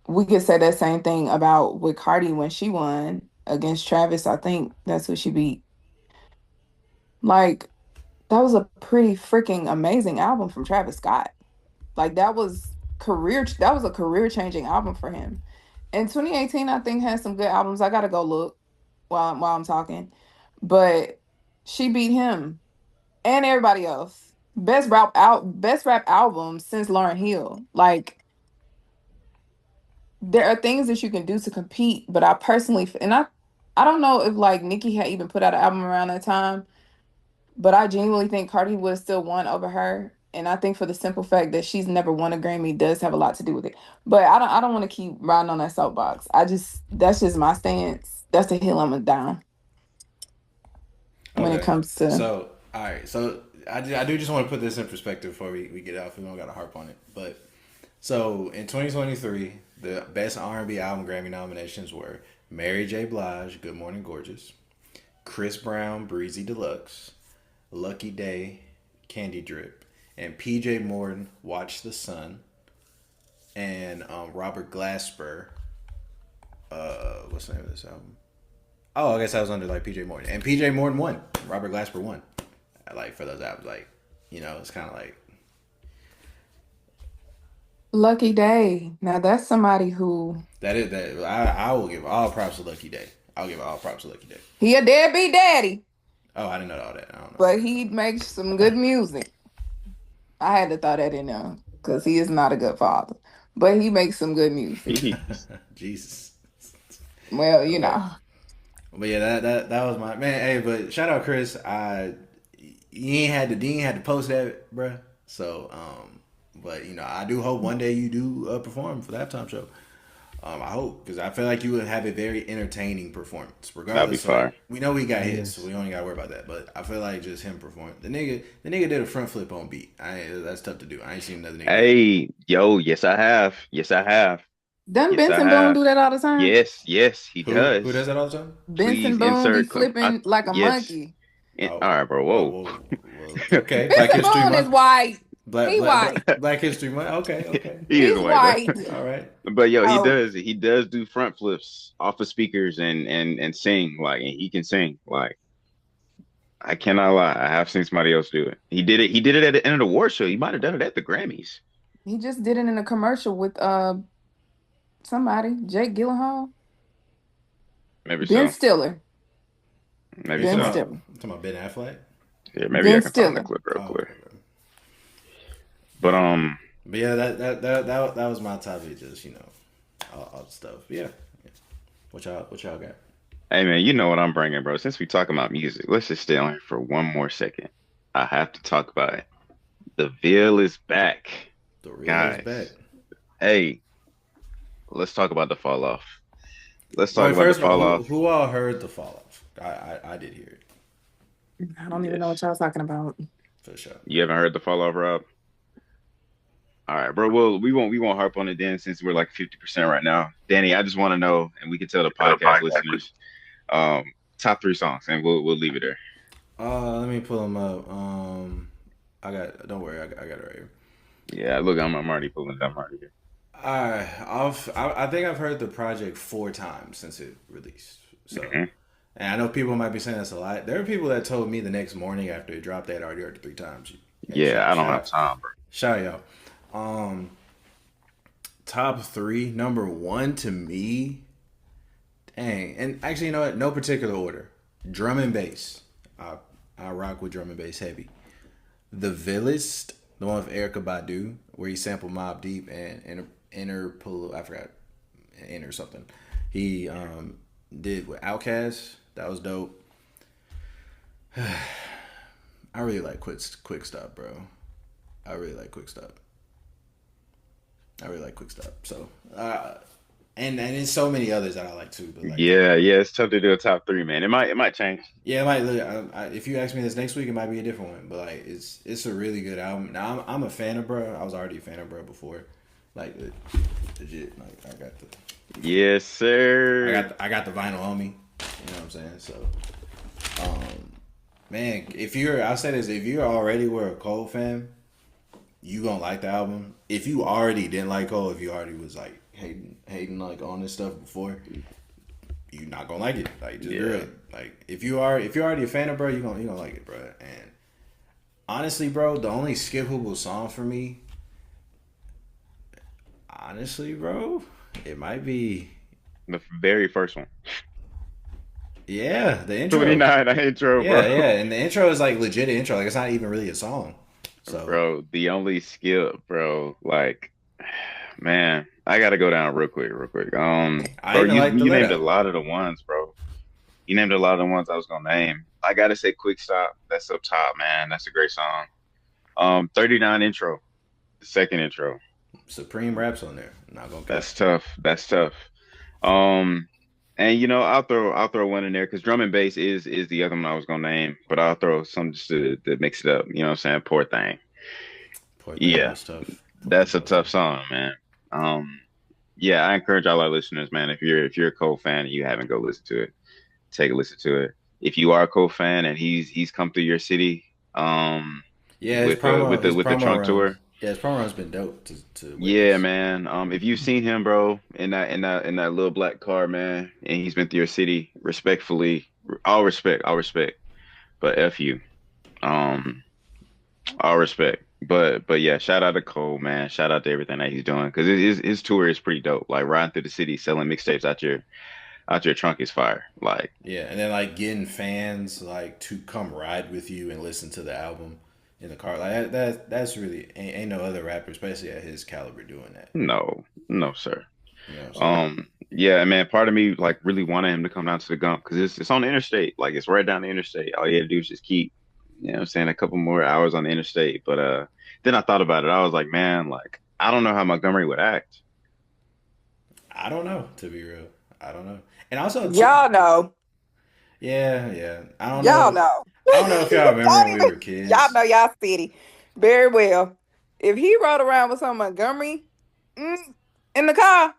we could say that same thing about with Cardi when she won against Travis. I think that's who she beat. Like, that was a pretty freaking amazing album from Travis Scott. Like that was a career changing album for him. And 2018, I think, has some good albums. I gotta go look while I'm talking. But she beat him and everybody else. Best rap album since Lauryn Hill. Like there are things that you can do to compete, but I personally and I don't know if like Nicki had even put out an album around that time, but I genuinely think Cardi would have still won over her. And I think for the simple fact that she's never won a Grammy does have a lot to do with it. But I don't want to keep riding on that soapbox. That's just my stance. That's the hill I'm gonna down when it
Okay.
comes to
So all right. So I do just want to put this in perspective before we get out. We don't got to harp on it, but so in 2023, the best R&B album Grammy nominations were Mary J. Blige, "Good Morning Gorgeous," Chris Brown, "Breezy Deluxe," Lucky Day, "Candy Drip," and PJ Morton, "Watch the Sun," and Robert Glasper. What's the name of this album? Oh, I guess I was under like PJ Morton, and PJ Morton won. Robert Glasper won. Like for those albums, like it's kind of like
Lucky Day. Now that's somebody who
that is that. I will give all props to Lucky Day. I'll give all props to Lucky Day.
he a deadbeat daddy,
Oh, I didn't know all that. I don't know
but
all
he makes some good music. I had to throw that in there because he is not a good father, but he makes some good music.
Jeez.
that. Jesus.
Well,
Okay. But yeah, that was my man. Hey, but shout out Chris. You ain't had to post that, bruh. So, but you know, I do hope one day you do perform for the halftime show. I hope because I feel like you would have a very entertaining performance,
That'll be
regardless. Like
fire.
we know we got hits, so
Yes.
we only got to worry about that. But I feel like just him performing. The nigga did a front flip on beat. That's tough to do. I ain't seen another nigga do that.
Hey, yo, yes I have. Yes I have.
Doesn't
Yes I
Benson Boone
have.
do that all the time?
Yes, yes, he
Who does
does.
that all the time?
Benson
Please
Boone be
insert
flipping like a
yes.
monkey.
Oh,
All right, bro.
well,
Whoa.
okay. Black
Benson
History
Boone is
Month.
white.
Black
He
Black
white.
Black, Black History Month. Okay, okay.
He is
He's
white, bro.
white.
All right.
But yo,
Oh,
he does do front flips off of speakers and sing like and he can sing. Like I cannot lie. I have seen somebody else do it. He did it at the end of the award show. He might have done it at the Grammys.
he just did it in a commercial with somebody, Jake Gyllenhaal,
Maybe
Ben
so.
Stiller,
Are
Maybe
you
Ben
so.
Stiller,
talking about Ben Affleck?
Yeah, maybe I
Ben
can find the
Stiller.
clip real
Oh,
quick.
okay. Okay.
But
But yeah, that was my topic. Just all the stuff. Yeah. What y'all got?
hey man, you know what I'm bringing, bro. Since we talking about music, let's just stay on here for one more second. I have to talk about it. The Veil is back,
The real is back.
guys. Hey, let's talk about the fall off. Let's
Oh,
talk
wait,
about the
first of all,
fall
who
off.
who all heard the fall off? I did hear it
I don't even know what
Yes.
y'all talking about.
for sure.
You haven't heard the fall off, Rob? All right, bro. Well, we won't harp on it then since we're like 50% right now. Danny, I just want to know, and we can tell the podcast listeners, um, top three songs, and we'll leave it there.
Let me pull them up. I got. Don't worry, I got it right here.
Yeah, look, I'm already pulling it. I'm already here.
I think I've heard the project 4 times since it released. So,
Mhm.
and I know people might be saying that's a lot. There are people that told me the next morning after it dropped that already heard it 3 times. Hey,
Yeah, I don't have time, bro.
shout out. Um, top three. Number one to me. Dang, and actually, you know what? No particular order. Drum and bass. I rock with drum and bass heavy. The Villist, the one with Erica Badu, where he sampled Mob Deep and I forgot, Inner something. He did with Outkast. That was dope. I really like Quick Stop, bro. I really like Quick Stop. I really like Quick Stop. So, and there's so many others that I like too. But like,
Yeah. It's tough to do a top three, man. It might change.
yeah, it might. Look, if you ask me this next week, it might be a different one. But like, it's a really good album. Now I'm a fan of Bro. I was already a fan of Bro before. Like legit. Like
Yes, sir.
I got the vinyl on me. You know what I'm saying? So, um, man, I'll say this: if you already were a Cole fan, you gonna like the album. If you already didn't like Cole, if you already was like hating like on this stuff before, you're not gonna like it. Like just
Yeah.
real. Like if you're already a fan of Bro, you gonna like it, bro. And honestly, bro, the only skippable song for me, honestly, bro, it might be
The very first one.
yeah, the intro.
29 intro,
Yeah,
bro.
yeah, and the intro is like legit intro. Like it's not even really a song. So
Bro, the only skill, bro, like, man, I gotta go down real quick.
I
Bro,
even like the
you
Let
named a
album.
lot of the ones, bro. You named a lot of the ones I was gonna name. I gotta say, Quick Stop. That's up top, man. That's a great song. 39 intro, the second intro.
Supreme raps on there. Not gonna cap.
That's tough. That's tough. Um, and I'll throw one in there because drum and bass is the other one I was gonna name, but I'll throw some just to mix it up. You know what I'm saying? Poor thing.
Poor thing
Yeah,
was tough. Poor thing
that's a
was
tough
tough.
song, man. Um, yeah, I encourage all our listeners, man. If you're a Cole fan and you haven't, go listen to it. Take a listen to it. If you are a Cole fan and he's come through your city,
Yeah,
with the
promo
trunk
runs.
tour,
Yeah, his promo run's been dope to
yeah,
witness.
man. If you've seen him, bro, in that little black car, man, and he's been through your city, respectfully, all respect, but f you, um, all respect. But yeah, shout out to Cole, man. Shout out to everything that he's doing because his tour is pretty dope. Like riding through the city, selling mixtapes out your trunk is fire. Like,
Yeah, and then like getting fans like to come ride with you and listen to the album in the car. Like that's really ain't no other rapper, especially at his caliber, doing that.
no, no, sir.
You know what I'm saying?
Um, Yeah, man. Part of me like really wanted him to come down to the Gump because it's on the interstate. Like it's right down the interstate. All you had to do is just keep, you know what I'm saying, a couple more hours on the interstate. But then I thought about it. I was like, man, like I don't know how Montgomery would act.
I don't know, to be real. I don't know. And also,
Y'all know.
yeah. I don't
Y'all
know.
know.
I don't know if y'all remember
Don't
when we
even,
were
y'all
kids.
know y'all city very well. If he rode around with some Montgomery mm, in the car,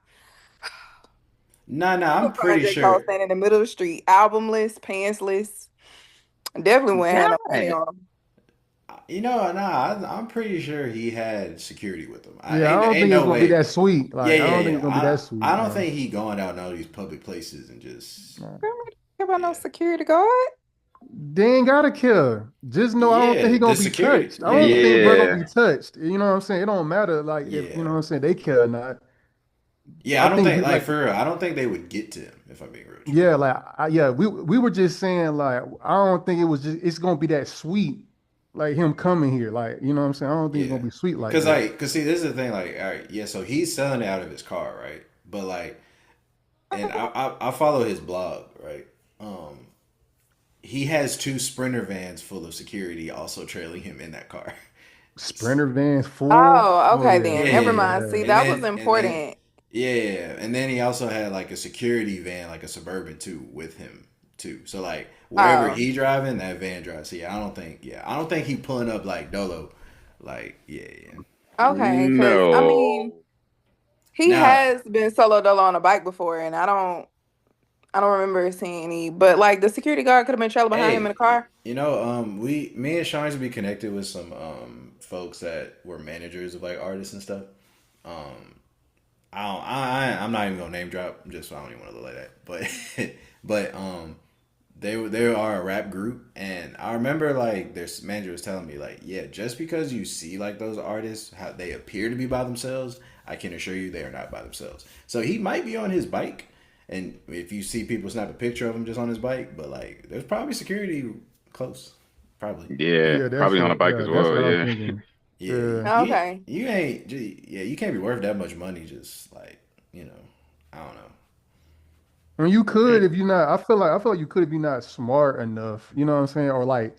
Nah,
he
I'm
would find
pretty
J. Cole
sure.
standing in the middle of the street, albumless, pantsless. Definitely wouldn't have no money
Dang.
on him.
I'm pretty sure he had security with him.
Yeah, I don't
Ain't
think it's
no
gonna be
way.
that sweet.
Yeah,
Like, I
yeah,
don't think it's
yeah.
gonna be that sweet,
I don't
bro.
think he going out in all these public places and just
No.
Montgomery don't care about no
yeah,
security guard.
They ain't gotta kill. Just know I don't think
yeah.
he
The
gonna be
security.
touched. I
Yeah,
don't
yeah,
think bro gonna
Yeah.
be touched. You know what I'm saying? It don't matter like if you know
yeah,
what I'm saying they kill or not.
yeah.
I
I don't
think
think
we
like
like
for real. I don't think they would get to him if I'm being real with you.
yeah, like yeah, we were just saying like I don't think it was just it's gonna be that sweet like him coming here. Like, you know what I'm saying? I don't think it's
Yeah,
gonna be sweet like that.
cause see, this is the thing. Like, all right, yeah. So he's selling it out of his car, right? But like, and I follow his blog, right? Um, he has two Sprinter vans full of security also trailing him in that car.
Sprinter vans full.
Oh,
Oh
okay
yeah,
Yeah,
then.
yeah,
Never
yeah.
mind.
yeah.
See,
And
that was
then
important.
yeah, and then he also had like a security van, like a Suburban too, with him too. So like wherever
Oh,
he driving, that van drives. So I don't think he pulling up like Dolo. Like yeah.
okay. Because I mean,
No.
he
Now,
has been solo dolo on a bike before, and I don't remember seeing any. But like the security guard could have been trailing behind him in the
hey,
car.
me and Sean used to be connected with some folks that were managers of like artists and stuff. Um, I'm not even gonna name drop, just so I don't even want to look like that. But but they are a rap group, and I remember like their manager was telling me like, yeah, just because you see like those artists how they appear to be by themselves, I can assure you they are not by themselves. So he might be on his bike, and if you see people snap a picture of him just on his bike, but like there's probably security close, probably.
Yeah.
Yeah, that's
Probably on a
what
bike as
that's
well.
what I'm
Yeah.
thinking.
Yeah,
Yeah.
Okay.
you ain't yeah you can't be worth that much money just like I don't know.
I mean, you could
Mm.
if you're not. I feel like you could if you're not smart enough. You know what I'm saying? Or like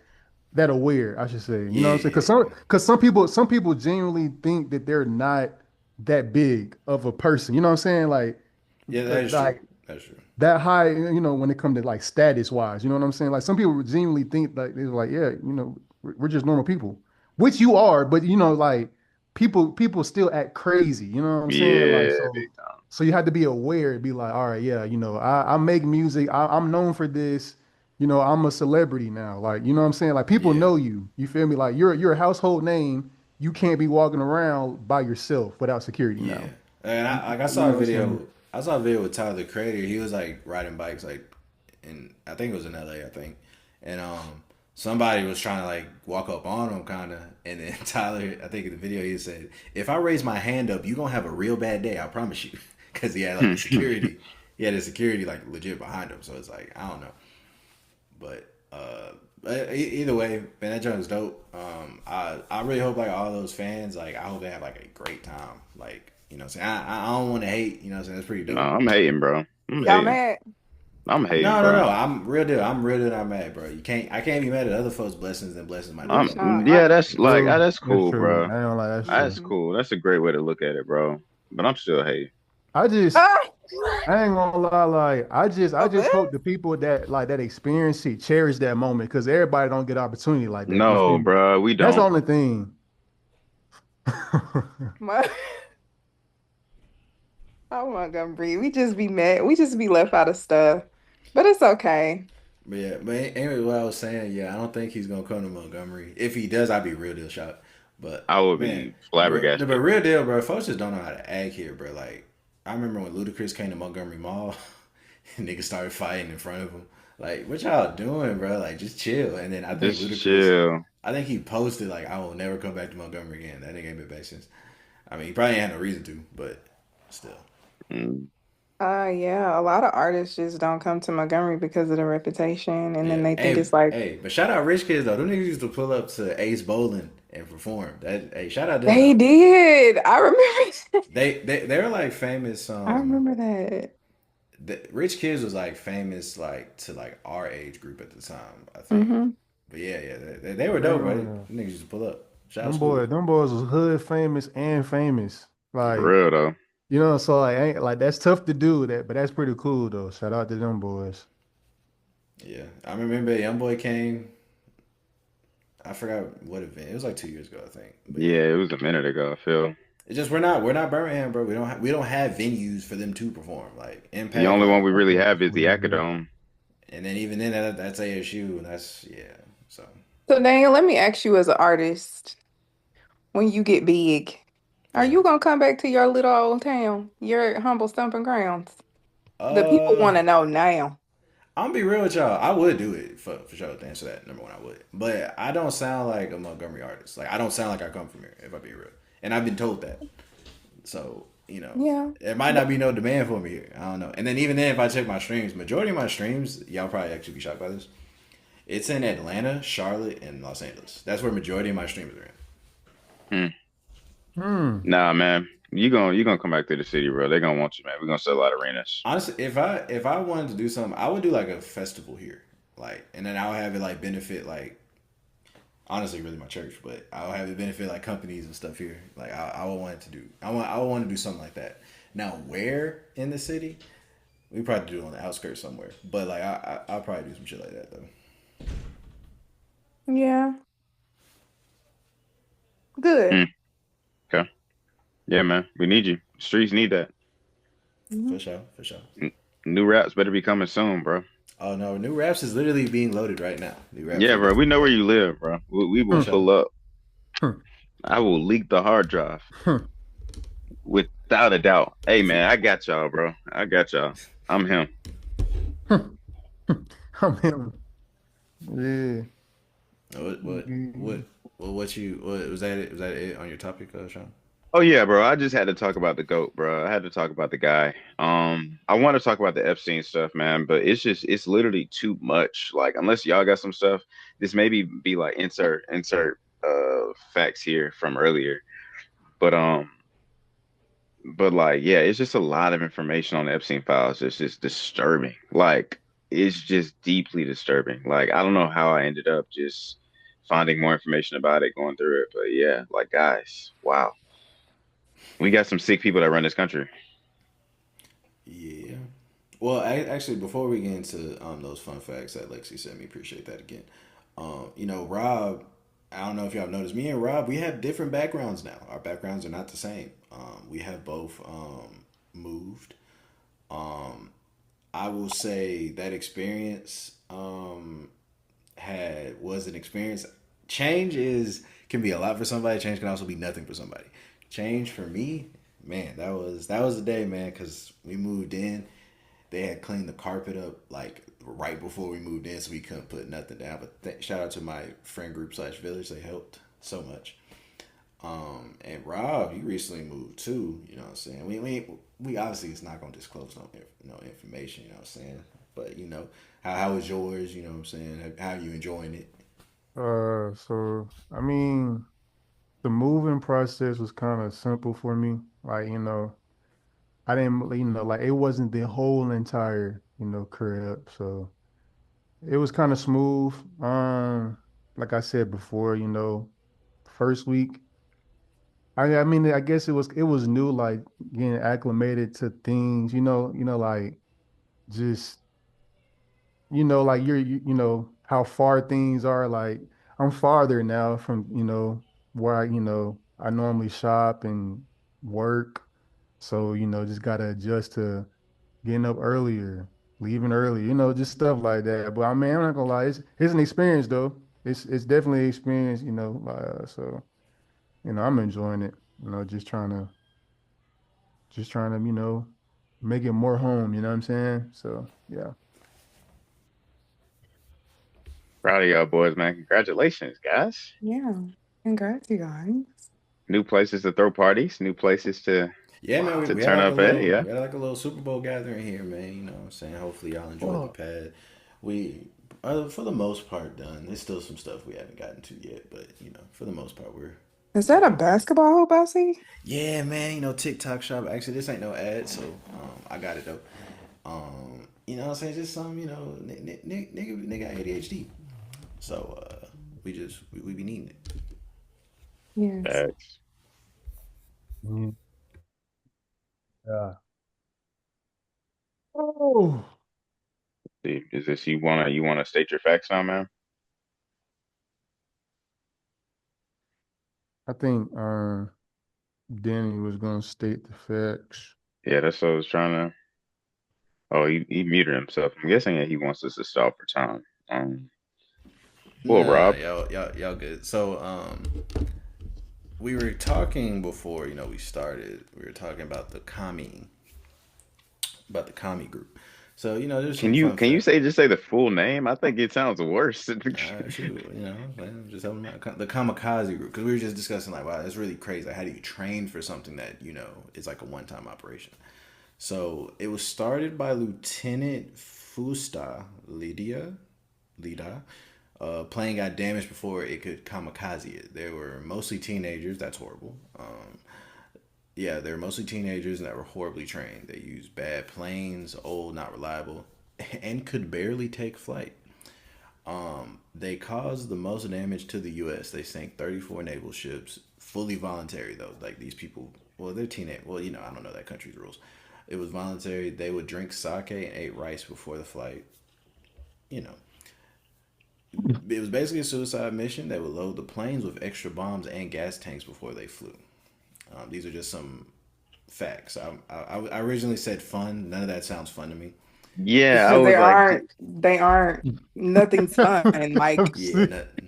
that aware, I should say. You know what I'm saying?
Yeah,
Because some people genuinely think that they're not that big of a person. You know what I'm saying?
yeah, that is true.
Like
That's true.
that high. You know, when it comes to like status wise. You know what I'm saying? Like some people genuinely think like they're like, yeah, you know, we're just normal people, which you are. But you know, like people still act crazy. You know what I'm saying? Like
Yeah.
so. So you have to be aware and be like, all right, yeah, you know, I make music. I'm known for this. You know, I'm a celebrity now. Like, you know what I'm saying? Like people
Yeah,
know you. You feel me? Like you're a household name. You can't be walking around by yourself without security
yeah.
now.
And
You,
I
you
saw
know
a
what I'm saying?
video. I saw a video with Tyler the Creator. He was like riding bikes, like, in I think it was in LA, I think, and somebody was trying to like walk up on him, kind of, and then Tyler, I think in the video he said, "If I raise my hand up, you gonna have a real bad day. I promise you," because he had like the security. He had the security like legit behind him, so it's like I don't know, but either way, man, that joint was dope. I really hope like all those fans, like I hope they have like a great time. Like what I'm saying, I don't want to hate. You know what I'm saying, that's pretty
No,
dope.
I'm hating, bro. I'm
Y'all
hating.
mad?
I'm hating,
No.
bro.
I'm real deal. I'm real deal. Not mad, bro. I can't be mad at other folks' blessings and blessings might
Yeah,
overtake me.
Yeah,
I
that's like
True.
that's
That's
cool,
true.
bro.
I don't like that's
That's
true.
mhm.
cool. That's a great way to look at it, bro. But I'm still hating.
I just
Ah,
I ain't gonna lie, like I
over
just
this?
hope the people that like that experience it cherish that moment because everybody don't get opportunity like that. You feel
No,
me?
bro, we
That's the
don't.
only thing.
My, oh my God, Bree. We just be mad. We just be left out of stuff. But it's okay.
But yeah, but anyway, what I was saying, yeah, I don't think he's gonna come to Montgomery. If he does, I'd be real deal shocked. But
I would
man,
be
but
flabbergasted.
real deal, bro. Folks just don't know how to act here, bro. Like I remember when Ludacris came to Montgomery Mall, and niggas started fighting in front of him. Like, what y'all doing, bro? Like, just chill. And then I think
Just
Ludacris,
chill.
I think he posted like, I will never come back to Montgomery again. That nigga ain't been back since. I mean, he probably ain't had no reason to, but still.
Mm.
Yeah, a lot of artists just don't come to Montgomery because of the reputation, and then
Yeah.
they think it's like
But shout out Rich Kids though. Them niggas used to pull up to Ace Bowling and perform. Shout out them
they
though.
did. I remember.
They were like famous.
I remember that.
the Rich Kids was like famous like to like our age group at the time, I think.
Mm-hmm.
But yeah, yeah, they were dope, right?
Damn.
Niggas used to pull up. Shout out
Them
school.
boys, them boys was hood famous and famous.
For
Like,
real though.
so like ain't like that's tough to do that, but that's pretty cool though. Shout out to them boys.
Yeah, I remember YoungBoy came. I forgot what event. It was like 2 years ago, I think. But yeah,
Yeah, it was a minute ago, I feel.
it's just we're not Birmingham, bro. We don't have venues for them to perform. Like
The
Impact,
only one
like,
we really
Okay,
have is the
yeah.
Acadome.
and then even then that's ASU, and that's yeah. So
So Daniel, let me ask you as an artist, when you get big,
for
are
sure.
you gonna come back to your little old town, your humble stomping grounds? The people
Uh,
want to know now.
I'm gonna be real with y'all. I would do it for sure. To answer that, number one, I would. But I don't sound like a Montgomery artist. Like I don't sound like I come from here. If I be real, and I've been told that. So
Yeah.
there might not be no demand for me here. I don't know. And then even then, if I check my streams, majority of my streams, y'all probably actually be shocked by this. It's in Atlanta, Charlotte, and Los Angeles. That's where majority of my streams are in.
Hmm.
Hmm.
Nah, man. You gonna come back to the city, bro. They're gonna want you, man. We're gonna sell a lot of arenas.
Honestly, if I wanted to do something, I would do like a festival here, like, and then I'll have it like benefit like honestly really my church, but I'll have it benefit like companies and stuff here. Like I would want it to do. I would want to do something like that. Now where in the city? We probably do it on the outskirts somewhere. But like I'll probably do some shit like that though.
Yeah. Good.
Hmm. Okay. Yeah, man. We need you. Streets need that.
Mhm.
For sure, for sure.
New raps better be coming soon, bro.
Oh no, new raps is literally being loaded right now. New raps
Yeah,
are
bro. We
definitely
know
being
where
loaded.
you live, bro. We will
For
Hmm.
sure.
pull up.
Hmm.
I will leak the hard drive
Hmm.
without a doubt. Hey,
If you
man, I got y'all, bro. I got y'all. I'm him.
Hmm. I'm him. Yeah.
what what what
Mm.
what was that it? Was that it on your topic, Sean?
Oh yeah, bro. I just had to talk about the GOAT, bro. I had to talk about the guy. I want to talk about the Epstein stuff, man, but it's literally too much. Like, unless y'all got some stuff, this maybe be like insert facts here from earlier. But like, yeah, it's just a lot of information on the Epstein files. It's just disturbing. Like, it's just deeply disturbing. Like, I don't know how I ended up just finding more information about it, going through it. But yeah, like, guys, wow. We got some sick people that run this country.
Yeah. Well, actually, before we get into those fun facts that Lexi sent me, appreciate that again. Rob, I don't know if y'all have noticed, me and Rob, we have different backgrounds now. Our backgrounds are not the same. We have both moved. Um, I will say that experience had was an experience. Change is can be a lot for somebody. Change can also be nothing for somebody. Change for me, man, that was the day, man, because we moved in. They had cleaned the carpet up like right before we moved in, so we couldn't put nothing down. But shout out to my friend group slash village, they helped so much. And Rob, you recently moved too. You know what I'm saying? We obviously it's not gonna disclose no information. You know what I'm saying? But how was yours? You know what I'm saying? How are you enjoying it?
So I mean, the moving process was kind of simple for me. Like, I didn't, like it wasn't the whole entire, crib. So it was kind of smooth. Like I said before, first week. I mean, I guess it was new, like getting acclimated to things, like just like how far things are. Like I'm farther now from, where I normally shop and work. So, just gotta adjust to getting up earlier, leaving early, just stuff like that. But I mean, I'm not gonna lie, it's an experience though. It's definitely an experience, so I'm enjoying it, just trying to, make it more home, you know what I'm saying? So yeah.
Proud of y'all boys, man. Congratulations, guys.
Yeah. Congrats, you guys.
New places to throw parties, new places
Yeah, man,
to
we had
turn
like a
up at.
little
Yeah.
we had like a little Super Bowl gathering here, man. You know what I'm saying? Hopefully y'all enjoyed the
Fuck.
pad. We are for the most part done. There's still some stuff we haven't gotten to yet, but for the most part
Is
we're
that a
good.
basketball hoop I see?
Yeah, man, TikTok shop. Actually, this ain't no ad, so I got it though. You know what I'm saying? Just some, nigga ADHD. So we be needing it.
Yes.
Facts.
Mhm. Yeah. Oh,
See, is this you wanna state your facts now, man?
I think Danny was gonna state the facts.
Yeah, that's what I was trying to. Oh, he muted himself. I'm guessing that he wants us to stall for time. Well,
Nah,
Rob,
y'all good. So we were talking before, we started. We were talking about the Kami group. So there's
can
some
you
fun
can you
fact.
say just say the full name? I think it sounds worse.
Shoot, man, just helping out the Kamikaze group because we were just discussing like, wow, that's really crazy. Like, how do you train for something that is like a one-time operation? So it was started by Lieutenant Fusta Lida. Plane got damaged before it could kamikaze it. They were mostly teenagers. That's horrible. Yeah, they were mostly teenagers and that were horribly trained. They used bad planes, old, not reliable, and could barely take flight. They caused the most damage to the U.S. They sank 34 naval ships, fully voluntary though. Like these people, well, they're teenage. Well, I don't know that country's rules. It was voluntary. They would drink sake and ate rice before the flight. You know, it was basically a suicide mission. They would load the planes with extra bombs and gas tanks before they flew. These are just some facts. I originally said fun. None of that sounds fun to me.
Yeah, I
Because
was like,
they aren't, nothing's fun. Like,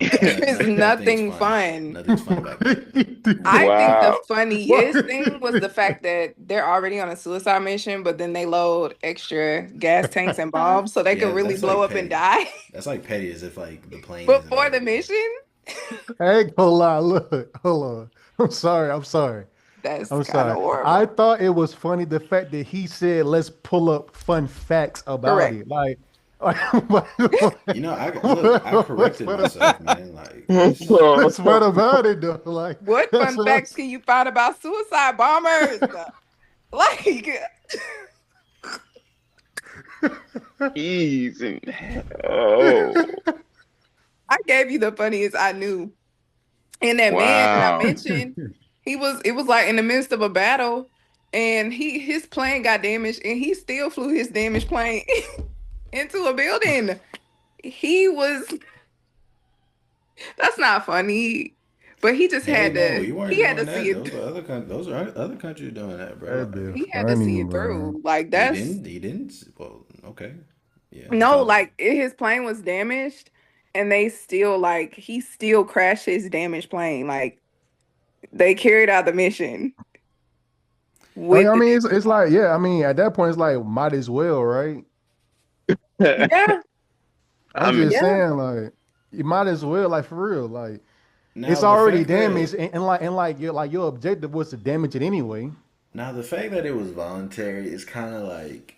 Yeah,
there's
nothing's
nothing
fun.
fun.
Nothing's fun about that.
I think the
wow.
funniest thing was the fact that they're already on a suicide mission, but then they load extra gas tanks and bombs so they
Yeah,
could really
that's
blow
like
up and
petty.
die
That's like petty as if like the plane isn't
before the
already.
mission.
I ain't gonna lie. Look, hold on. I'm sorry. I'm sorry.
That's
I'm
kind of
sorry. I
horrible.
thought it was funny the fact that he said, "Let's pull up fun facts about
Correct.
it." Like,
Look. I
what's
corrected
fun
myself,
about?
man. Like it's
What's fun about it though? Like,
What
that's
fun
what
facts can you find about suicide bombers? Like,
Easy. Oh,
I gave you the funniest I knew. And that man that I
wow.
mentioned, it was like in the midst of a battle, and his plane got damaged, and he still flew his damaged plane into a building. He was That's not funny, but
hey man, we weren't
he had
doing
to see
that.
it.
Those are other countries doing that, bro.
That'd be
Like
He had to
funny,
see it
bro.
through. Like
he
that's
didn't. He didn't. Well, okay. Yeah, I'm
no,
following.
like his plane was damaged, and they still he still crashed his damaged plane. Like they carried out the mission with
I
the
mean,
damaged
it's like,
plane.
yeah. I mean, at that point, it's like, might as well, right?
Yeah,
I
I'm
mean,
just
yeah.
saying, like, you might as well, like, for real, like,
Now
it's
the
already
fact
damaged,
that
and your objective was to damage it anyway.
it was voluntary is kind of like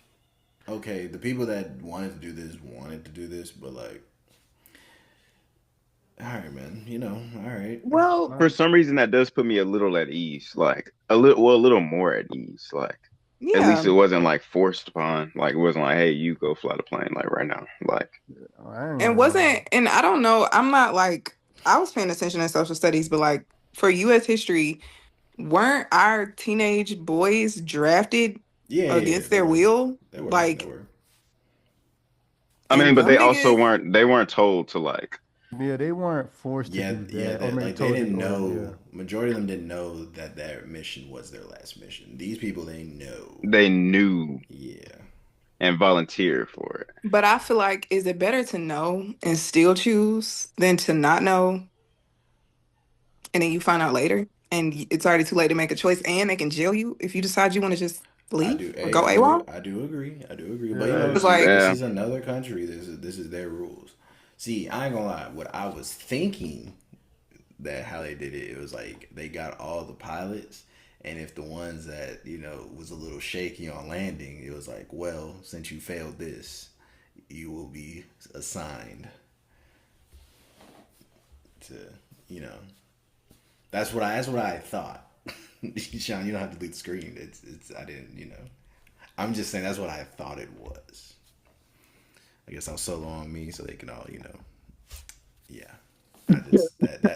okay. The people that wanted to do this, but like, all right, man. All right.
Well,
for some reason that does put me a little at ease, like a little more at ease. Like at least
yeah.
it wasn't like forced upon. Like it wasn't like, hey, you go fly the plane like right now. Like
I ain't
And
gonna
wasn't, and I don't know, I'm not I was paying attention in social studies, but like for US history, weren't our teenage boys drafted
Yeah.
against
They
their
were.
will?
They were. They
Like,
were.
I
and
mean, but they
them
also
niggas,
weren't told to like
Yeah, they weren't forced to
Yeah,
do
yeah.
that, or
That
maybe
like they
told to,
didn't
or yeah.
know. Majority of them didn't know that their mission was their last mission. These people, they know.
they knew
Yeah.
and volunteered for it.
but I feel like, is it better to know and still choose than to not know and then you find out later and it's already too late to make a choice and they can jail you if you decide you want to just
I
leave
do.
or
Hey,
go AWOL?
I do agree. I do agree. But
Yeah,
It's
this
Yeah.
is another country. This is their rules. See, I ain't gonna lie. What I was thinking that how they did it, it was like they got all the pilots, and if the ones that was a little shaky on landing, it was like, well, since you failed this, you will be assigned to you know. That's what I thought. Sean, you don't have to leave the screen. It's I didn't. I'm just saying that's what I thought it was. I guess I'll solo on me so they can all, yeah. I just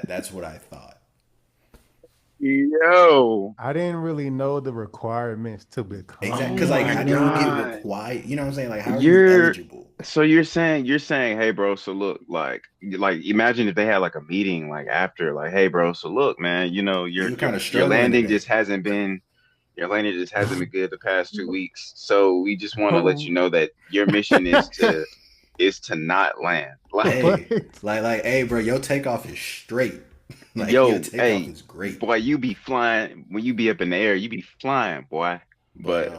that's what I thought.
Yo.
I didn't really know the requirements to
Exactly,
become
Oh
because like,
my
how do you get
one.
God.
required? You know what I'm saying? Like, how are you
You're
eligible?
so you're saying, hey bro, so look, like imagine if they had like a meeting like after, like, hey bro, so look, man,
You kind of
your
struggling a
landing
bit.
just hasn't been your landing just hasn't been good the past 2 weeks. So we just want to let you
Oh,
know that your mission is to not land. Like,
Hey,
what?
hey, bro, your takeoff is straight. Like, your
yo,
takeoff
hey,
is great.
boy, you be flying when you be up in the air, you be flying, boy.
But
But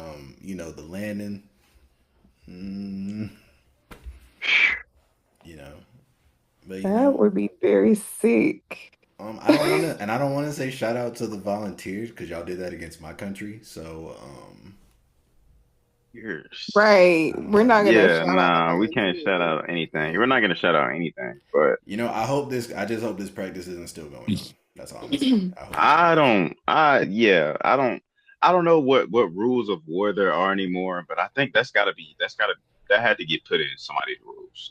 the landing, mm, you know, but
That would be very sick.
I don't want to, and I don't want to say shout out to the volunteers because y'all did that against my country. So,
you're
Right.
I don't
We're
know.
not gonna
yeah,
shout out the
nah, we can't shout
volunteers.
out anything. We're not gonna shout out anything, but
I hope this. I just hope this practice isn't still going on. That's all I'm gonna say. I hope it's
I
not.
don't yeah, I don't know what rules of war there are anymore, but I think that had to get put in somebody's rules.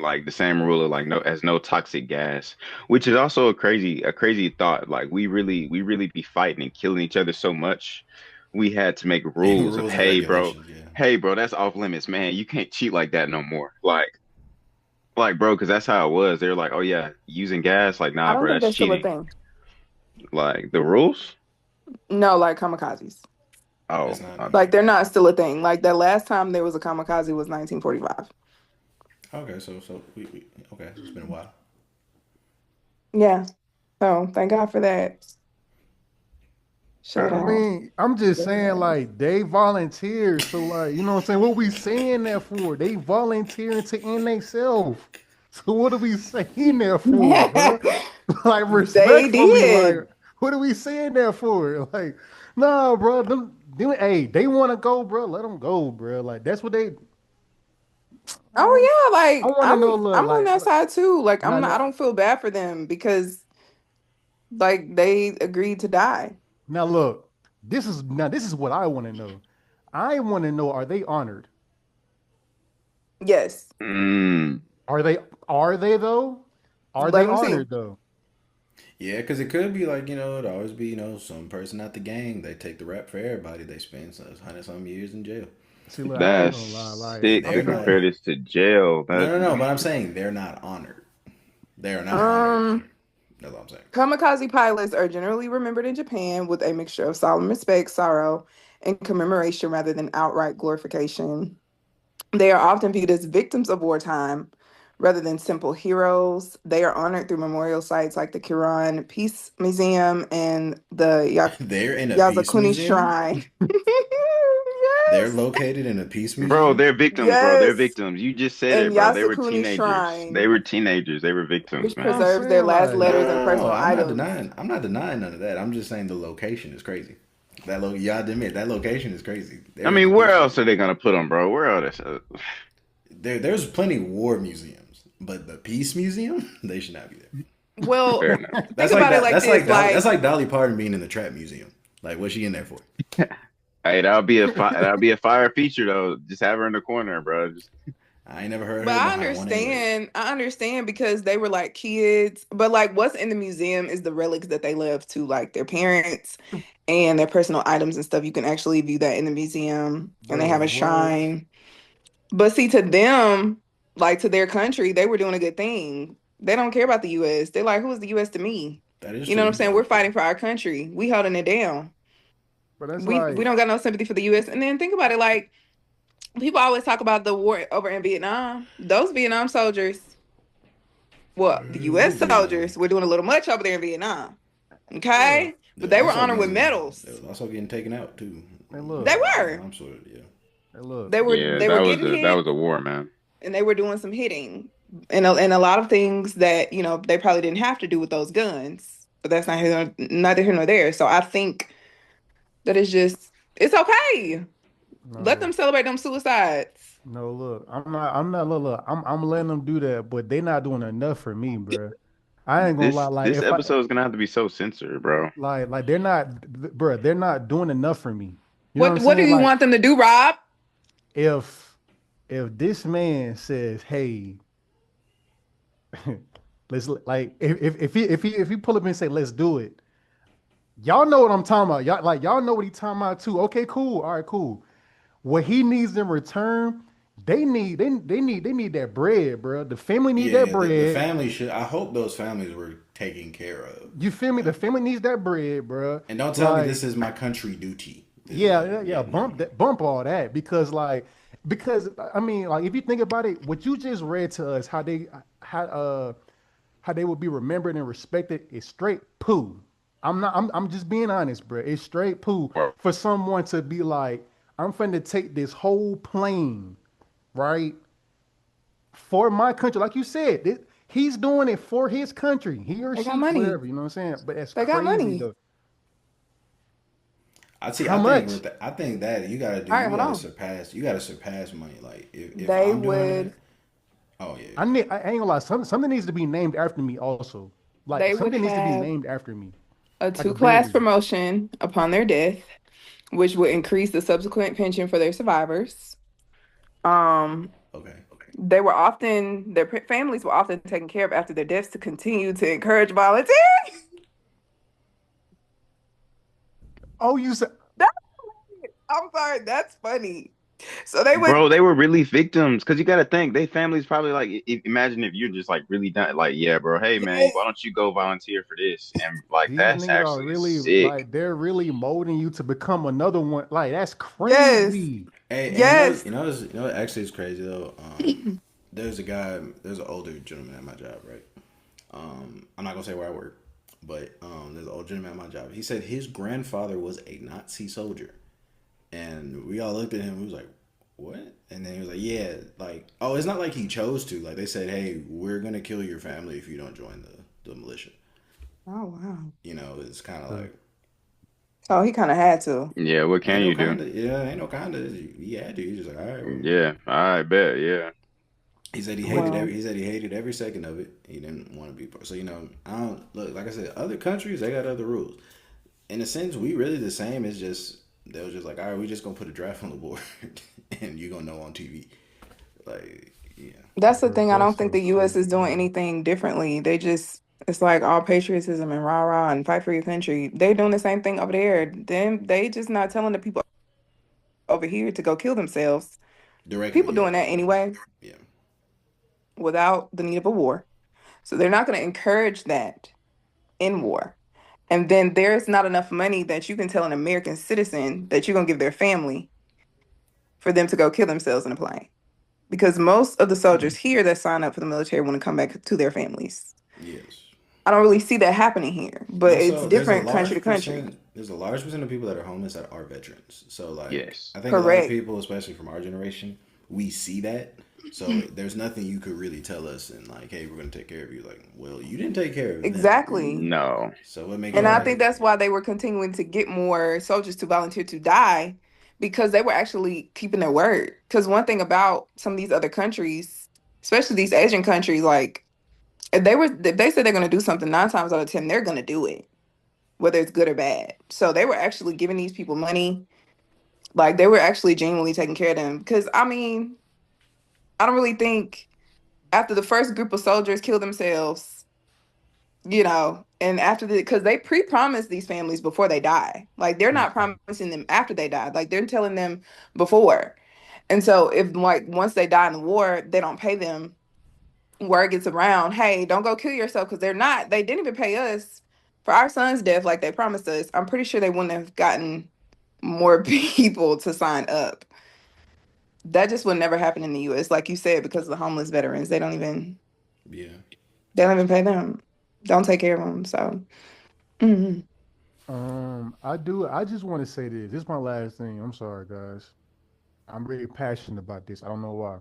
Like the same rule of like no toxic gas, which is also a crazy thought. Like we really be fighting and killing each other so much. We had to make rules of,
Rules and regulations. Yeah.
hey bro, that's off limits, man. You can't cheat like that no more. Like bro, because that's how it was. They were like, oh yeah, using gas, like
I
nah,
don't
bro,
think
that's
that's still a
cheating.
thing.
Like the rules.
No, like kamikazes.
Oh,
It's not
Like
anymore.
they're not still a thing. Like the last time there was a kamikaze was 1945.
Okay, so we okay. So it's been a while.
Yeah. So thank God for that. Shout
I
uh,
out.
mean, I'm just saying,
Yes.
like, they volunteer. So, like, you know what I'm saying? What we saying that for? They volunteering to end themselves. So, what are we saying that for, bro? Like,
They
respectfully, like,
did.
what are we saying that for? Like, nah, bro. Hey, they want to go, bro. Let them go, bro. Like, that's what they.
Oh yeah,
I
like
want to know,
I'm on that side too. Like
nah,
I
nah,
don't feel bad for them because like they agreed to die.
now look. This is what I want to know. I want to know: are they honored?
Yes.
mm,
Are they? Are they though? Are they
Let me see.
honored though?
Yeah, because it could be like it'd always be some person at the gang. They take the rap for everybody. They spend 100 some years in jail,
See, look, I ain't
that's
gonna lie. Like,
and
sick
I'm
to
they're
finna.
not.
compare this to jail.
No,
That
no, no. But I'm saying they're not honored. They are not honored.
Um,
That's what I'm saying.
Kamikaze pilots are generally remembered in Japan with a mixture of solemn respect, sorrow, and commemoration rather than outright glorification. They are often viewed as victims of wartime rather than simple heroes. They are honored through memorial sites like the Kiran Peace Museum and the
They're in a peace
Yazakuni
museum.
Shrine.
They're
Yes,
located in a peace
bro,
museum.
they're victims, bro. They're
yes.
victims. You just said
And
it, bro. They were
Yasukuni
teenagers. They
Shrine,
were teenagers. They were victims,
which
man.
I'm
preserves their
saying
last
No,
like,
letters
no,
and
no, no.
personal
I'm not
items.
denying. I'm not denying none of that. I'm just saying the location is crazy. Y'all admit that location is crazy.
I
They're in the
mean, where
peace
else are
museum.
they gonna put them, bro? Where else?
There's plenty of war museums, but the peace museum, they should not be there.
Well,
Fair enough.
think
That's like
about it
that.
like this,
That's
like
like Dolly Parton being in the trap museum. Like, what's she in there for?
Hey, that'll be a fire feature though. Just have her in the corner, bro. Just
I ain't never heard
but
her behind one eight leg.
I understand because they were like kids, but like what's in the museum is the relics that they left to like their parents and their personal items and stuff. You can actually view that in the museum and they
bro,
have a
what?
shrine. But see, to them, like to their country, they were doing a good thing. They don't care about the US. They're like, who's the US to me?
That is
You know what I'm
true.
saying? We're fighting for our country. We holding it down.
But that's
We
like,
don't got no sympathy for the US. And then think about it, like people always talk about the war over in Vietnam. Those Vietnam soldiers, well, the US
Vietnam.
soldiers were doing a little much over there in Vietnam.
yeah.
Okay?
They
But
was
they were
also
honored with
getting they
medals.
was also getting taken out too.
Hey,
They
look.
were.
I'm sort of yeah.
Hey, look.
yeah,
They were getting
that
hit
was a war, man.
and they were doing some hitting. And a lot of things that, they probably didn't have to do with those guns. But that's neither here nor there. So I think that it's okay. Let them
No,
celebrate them suicides.
no. Look, I'm not. Look. I'm letting them do that, but they not doing enough for me, bro. I ain't gonna lie. Like,
This
if I
episode is gonna have to be so censored, bro.
like they're not, bro. They're not doing enough for me. You know what I'm
What do
saying?
you
Like
want them to do, Rob?
if this man says, "Hey, let's like if he pull up and say, "Let's do it," y'all know what I'm talking about. Y'all know what he talking about too. Okay, cool. All right, cool. What he needs in return, they need that bread, bro. The family need that
Yeah, the
bread.
family should. I hope those families were taken care of.
You feel me? The
Like,
family needs that bread, bro.
and don't tell me
Like,
this is my country duty.
yeah, yeah, yeah.
Yeah, no.
Bump all that because I mean, like if you think about it, what you just read to us, how they will be remembered and respected is straight poo. I'm just being honest, bro. It's straight poo
Well,
for someone to be like, I'm finna take this whole plane, right? For my country. Like you said, he's doing it for his country. He or
They got
she,
money.
whatever, you know what I'm saying? But that's
They got
crazy
money.
though.
I see.
How much?
I think that
All right, hold on.
you gotta surpass money. Like if
They
I'm doing
would
that, oh yeah,
I ain't gonna lie, something needs to be named after me also. Like
they would
something needs to be
have
named after me.
a
Like a
two-class
building.
promotion upon their death, which would increase the subsequent pension for their survivors. Um,
okay.
their families were often taken care of after their deaths to continue to encourage volunteers.
Oh, you said
I'm sorry, that's funny. So they would,
bro, they were really victims because you got to think they families probably like imagine if you're just like really done like yeah, bro. Hey man,
yes,
why don't you go volunteer for this? And like
these
that's
niggas are
actually
really
sick.
like they're really molding you to become another one. Like that's
yes,
crazy.
Hey,
yes.
what actually is crazy though. There's an older gentleman at my job, right? I'm not gonna say where I work, but there's an old gentleman at my job. He said his grandfather was a Nazi soldier, and we all looked at him. We was like, "What?" And then he was like, "Yeah, like, oh, it's not like he chose to. Like they said, hey, we're gonna kill your family if you don't join the militia."
Oh wow.
You know, it's kind of
So,
like
Oh, he kind of had to.
Yeah, what
ain't
can
no
you do?
kind of yeah, ain't no kind of he had to. He's just like, all right, well.
Yeah, I bet. Yeah,
He said
Well,
he hated every second of it. He didn't want to be part. So I don't look like I said. Other countries they got other rules. In a sense, we really the same. It's just they was just like, all right, we just gonna put a draft on the board, and you gonna know on TV. Like yeah,
that's the
bro,
thing. I
that's
don't think
so
the U.S. is
crazy,
doing
bro.
anything differently. It's like all patriotism and rah rah and fight for your country. They doing the same thing over there. Then they just not telling the people over here to go kill themselves.
directly.
People
Yeah,
doing that anyway
yeah.
without the need of a war. So they're not going to encourage that in war. And then there's not enough money that you can tell an American citizen that you're going to give their family for them to go kill themselves in a plane. Because most of the soldiers here that sign up for the military want to come back to their families.
Yes.
I don't really see that happening here,
And
but it's
also, there's a
different country to
large
country.
percent. There's a large percent of people that are homeless that are veterans. So like,
yes.
I think a lot of
Correct.
people, especially from our generation, we see that. So there's nothing you could really tell us and like, hey, we're gonna take care of you. Like, well, you didn't take care of them.
Exactly.
No.
So what make it
And I
right?
think that's why they were continuing to get more soldiers to volunteer to die because they were actually keeping their word. Because one thing about some of these other countries, especially these Asian countries, like if they said they're going to do something 9 times out of 10, they're going to do it, whether it's good or bad. So they were actually giving these people money. Like they were actually genuinely taking care of them. Because I mean, I don't really think after the first group of soldiers kill themselves, and after because they pre-promise these families before they die. Like they're not
Mhm.
promising them after they die. Like they're telling them before. And so if like once they die in the war, they don't pay them, word gets around, hey, don't go kill yourself because they didn't even pay us for our son's death like they promised us. I'm pretty sure they wouldn't have gotten more people to sign up. That just would never happen in the US, like you said, because of the homeless veterans.
Yeah.
They don't even pay them. Don't take care of them. So mhm.
I just want to say this. This is my last thing. I'm sorry, guys. I'm really passionate about this. I don't know why.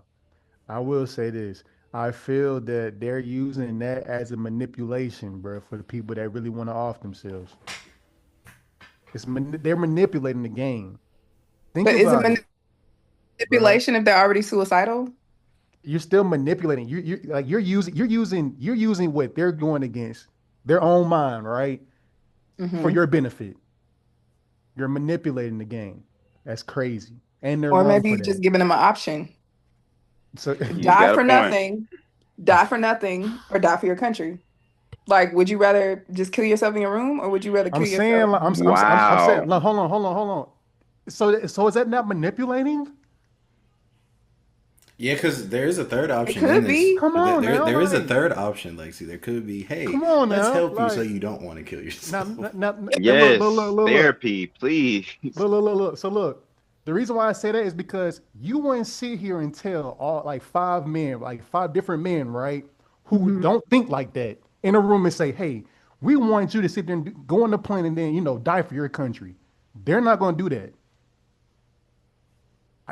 I will say this. I feel that they're using that as a manipulation, bro, for the people that really want to off themselves. They're manipulating the game. Think
But is it
about it, bro.
manipulation if they're already suicidal?
You're still manipulating. You're using what they're going against their own mind, right? For
Hmm.
your benefit. You're manipulating the game. That's crazy, and they're
Or
wrong
maybe
for
you just
that.
giving them an option.
So
You
Die
got a
for
point.
nothing, die for nothing, or die for your country. Like, would you rather just kill yourself in your room, or would you rather
I'm
kill
saying,
yourself?
like, I'm saying,
Wow.
like, hold on. So is that not manipulating?
Yeah, because there is a third
It
option in
could
this.
be.
Come on now,
There is a
like,
third option, Lexi. There could be, hey,
come on
let's
now,
help you so
like,
you don't want to kill
now,
yourself.
and
Yes, therapy, please.
look. So look, the reason why I say that is because you wouldn't sit here and tell all like five men, like five different men, right, who
Mhm.
don't think like that in a room and say, hey, we want you to sit there and go on the plane and then die for your country. They're not going to do that.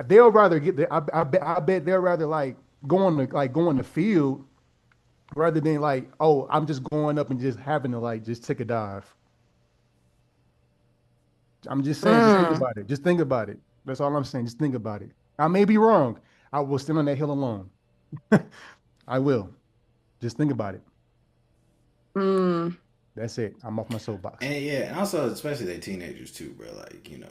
They'll rather get the, I bet they'll rather like go on the field rather than like, oh, I'm just going up and just having to like just take a dive. I'm just saying, just think
Mm.
about it. Just think about it. That's all I'm saying. Just think about it. I may be wrong. I will stand on that hill alone. I will. Just think about it.
Mm.
That's it. I'm off my soapbox.
And yeah, and also especially they teenagers too, bro.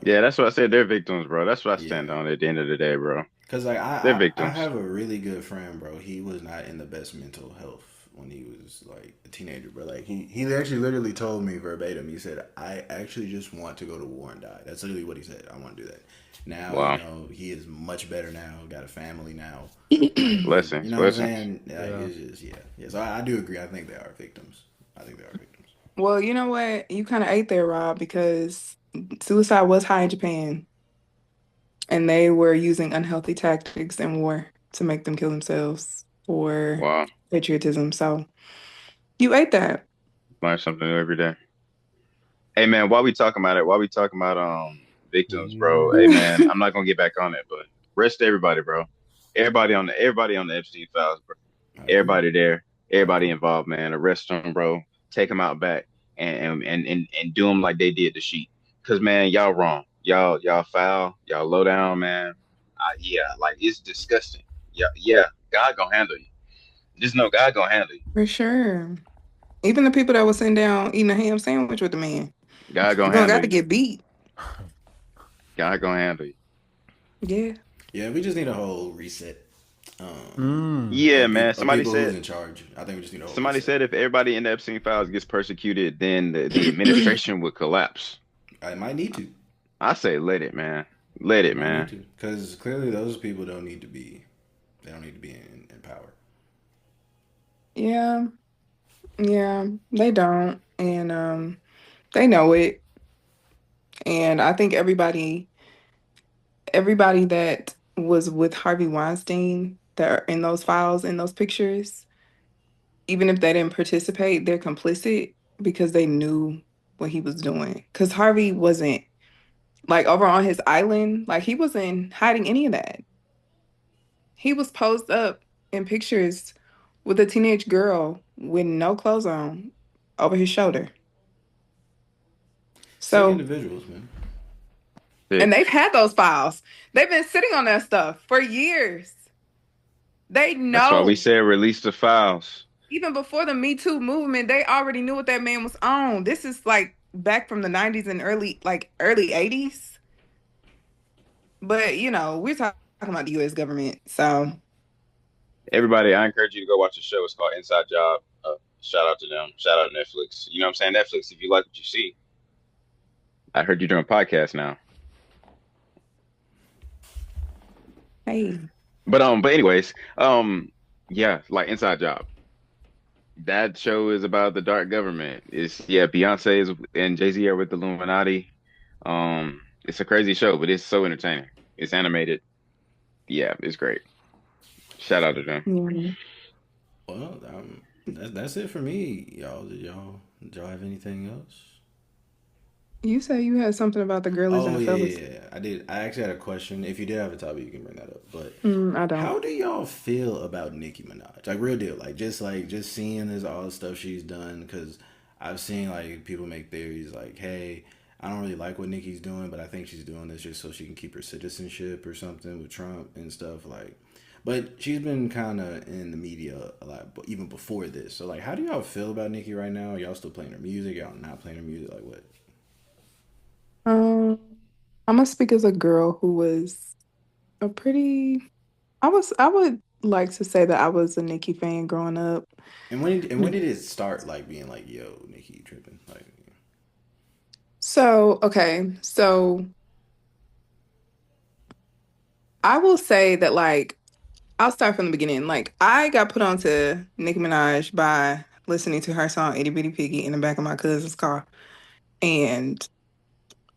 Yeah, that's what I said. They're victims, bro. That's what I stand
Yeah.
on at the end of the day, bro.
Cause like
They're
I
victims.
have a really good friend, bro. He was not in the best mental health when he was like a teenager, bro. Like he actually literally told me verbatim. He said, "I actually just want to go to war and die." That's literally what he said. I want to do that. Now
Wow.
he is much better now. Got a family now. Like
Blessings,
what I'm
blessings.
saying? Like
Yeah.
it's just yeah. So I do agree. I think they are victims. I think they are victims.
Well, you know what? You kind of ate there, Rob, because suicide was high in Japan, and they were using unhealthy tactics in war to make them kill themselves for
Wow.
patriotism. So you ate that.
Learn something new every day. Hey man, while we talking about it, while we talking about victims, bro. Hey
Yeah.
man, I'm not gonna get back on it, but rest everybody, bro. Everybody on the Epstein files, bro.
I agree.
Everybody there,
I
everybody
agree.
involved, man. Arrest them, bro. Take them out back and do them like they did the sheet. Cause man, y'all wrong. Y'all foul. Y'all low down, man. Yeah, like it's disgusting. Yeah, yeah. God gonna handle you. Just know God gonna handle you.
For sure. Even the people that were sitting down eating a ham sandwich with the man,
God
you're
gonna
gonna
handle
got to
you.
get beat.
God gonna handle you.
Yeah.
Yeah, we just need a whole reset. Um,
Mm.
Yeah, man.
of people who's in charge. I think we just need a whole
Somebody
reset.
said if everybody in the Epstein files gets persecuted, then the administration would collapse.
I might need to.
I say let it, man. Let
They
it,
might need
man.
to, because clearly those people don't need to be. They don't need to be in power.
Yeah. Yeah. They don't. And they know it. And I think everybody that was with Harvey Weinstein that are in those files, in those pictures, even if they didn't participate, they're complicit because they knew what he was doing. Because Harvey wasn't like over on his island, like he wasn't hiding any of that. He was posed up in pictures with a teenage girl with no clothes on over his shoulder.
Sick
So,
individuals, man.
and
Sick.
they've had those files. They've been sitting on that stuff for years. They
That's why we
know.
said release the files.
Even before the Me Too movement, they already knew what that man was on. This is like back from the 90s and early 80s. But we're talking about the US government. So
Everybody, I encourage you to go watch the show. It's called Inside Job. Shout out to them. Shout out to Netflix. You know what I'm saying? Netflix, if you like what you see. I heard you're doing a podcast now.
hey.
But anyways, yeah, like Inside Job. That show is about the dark government. It's yeah, Beyonce is and Jay-Z are with the Illuminati. It's a crazy show, but it's so entertaining. It's animated. Yeah, it's great. Shout out to them.
Yeah.
Well, that's it for me, y'all. Did y'all have anything else?
You say you had something about the girlies and
Oh
the
yeah, yeah,
fellas.
yeah. I did. I actually had a question. If you did have a topic, you can bring that up. But
I don't.
how do y'all feel about Nicki Minaj? Like real deal. Like just seeing this all the stuff she's done. Because I've seen like people make theories like, hey, I don't really like what Nicki's doing, but I think she's doing this just so she can keep her citizenship or something with Trump and stuff like. But she's been kind of in the media a lot, even before this. So like, how do y'all feel about Nicki right now? Y'all still playing her music? Y'all not playing her music? Like what?
Um, I'm gonna speak as a girl who was a pretty. I would like to say that I was a Nicki fan growing up.
And when did it start like being like, yo, Nikki, you tripping? Like,
So, okay, so I will say that like I'll start from the beginning. Like I got put onto Nicki Minaj by listening to her song Itty Bitty Piggy in the back of my cousin's car. And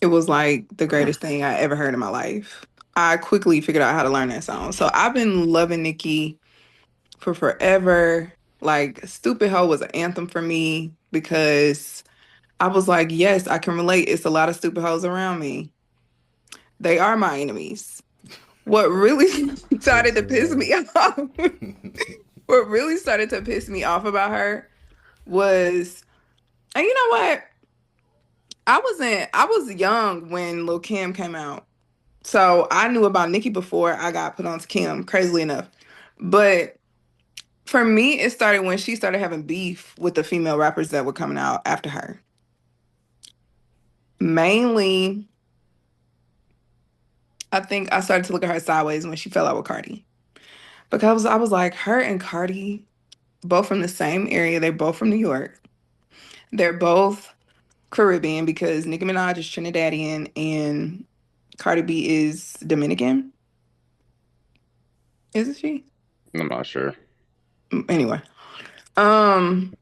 it was like the greatest thing I ever heard in my life. I quickly figured out how to learn that song. So I've been loving Nicki for forever. Like Stupid Hoe was an anthem for me because I was like, yes, I can relate. It's a lot of stupid hoes around me. They are my enemies. What really started to piss me off, what really started to piss me off about her was, and you know what? I was young when Lil Kim came out. So I knew about Nicki before I got put on to Kim, crazily enough. But for me, it started when she started having beef with the female rappers that were coming out after her. Mainly, I think I started to look at her sideways when she fell out with Cardi. Because I was like, her and Cardi, both from the same area, they're both from New York. They're both Caribbean because Nicki Minaj is Trinidadian and Cardi B is Dominican. Isn't she?
I'm not sure.
Anyway. Um,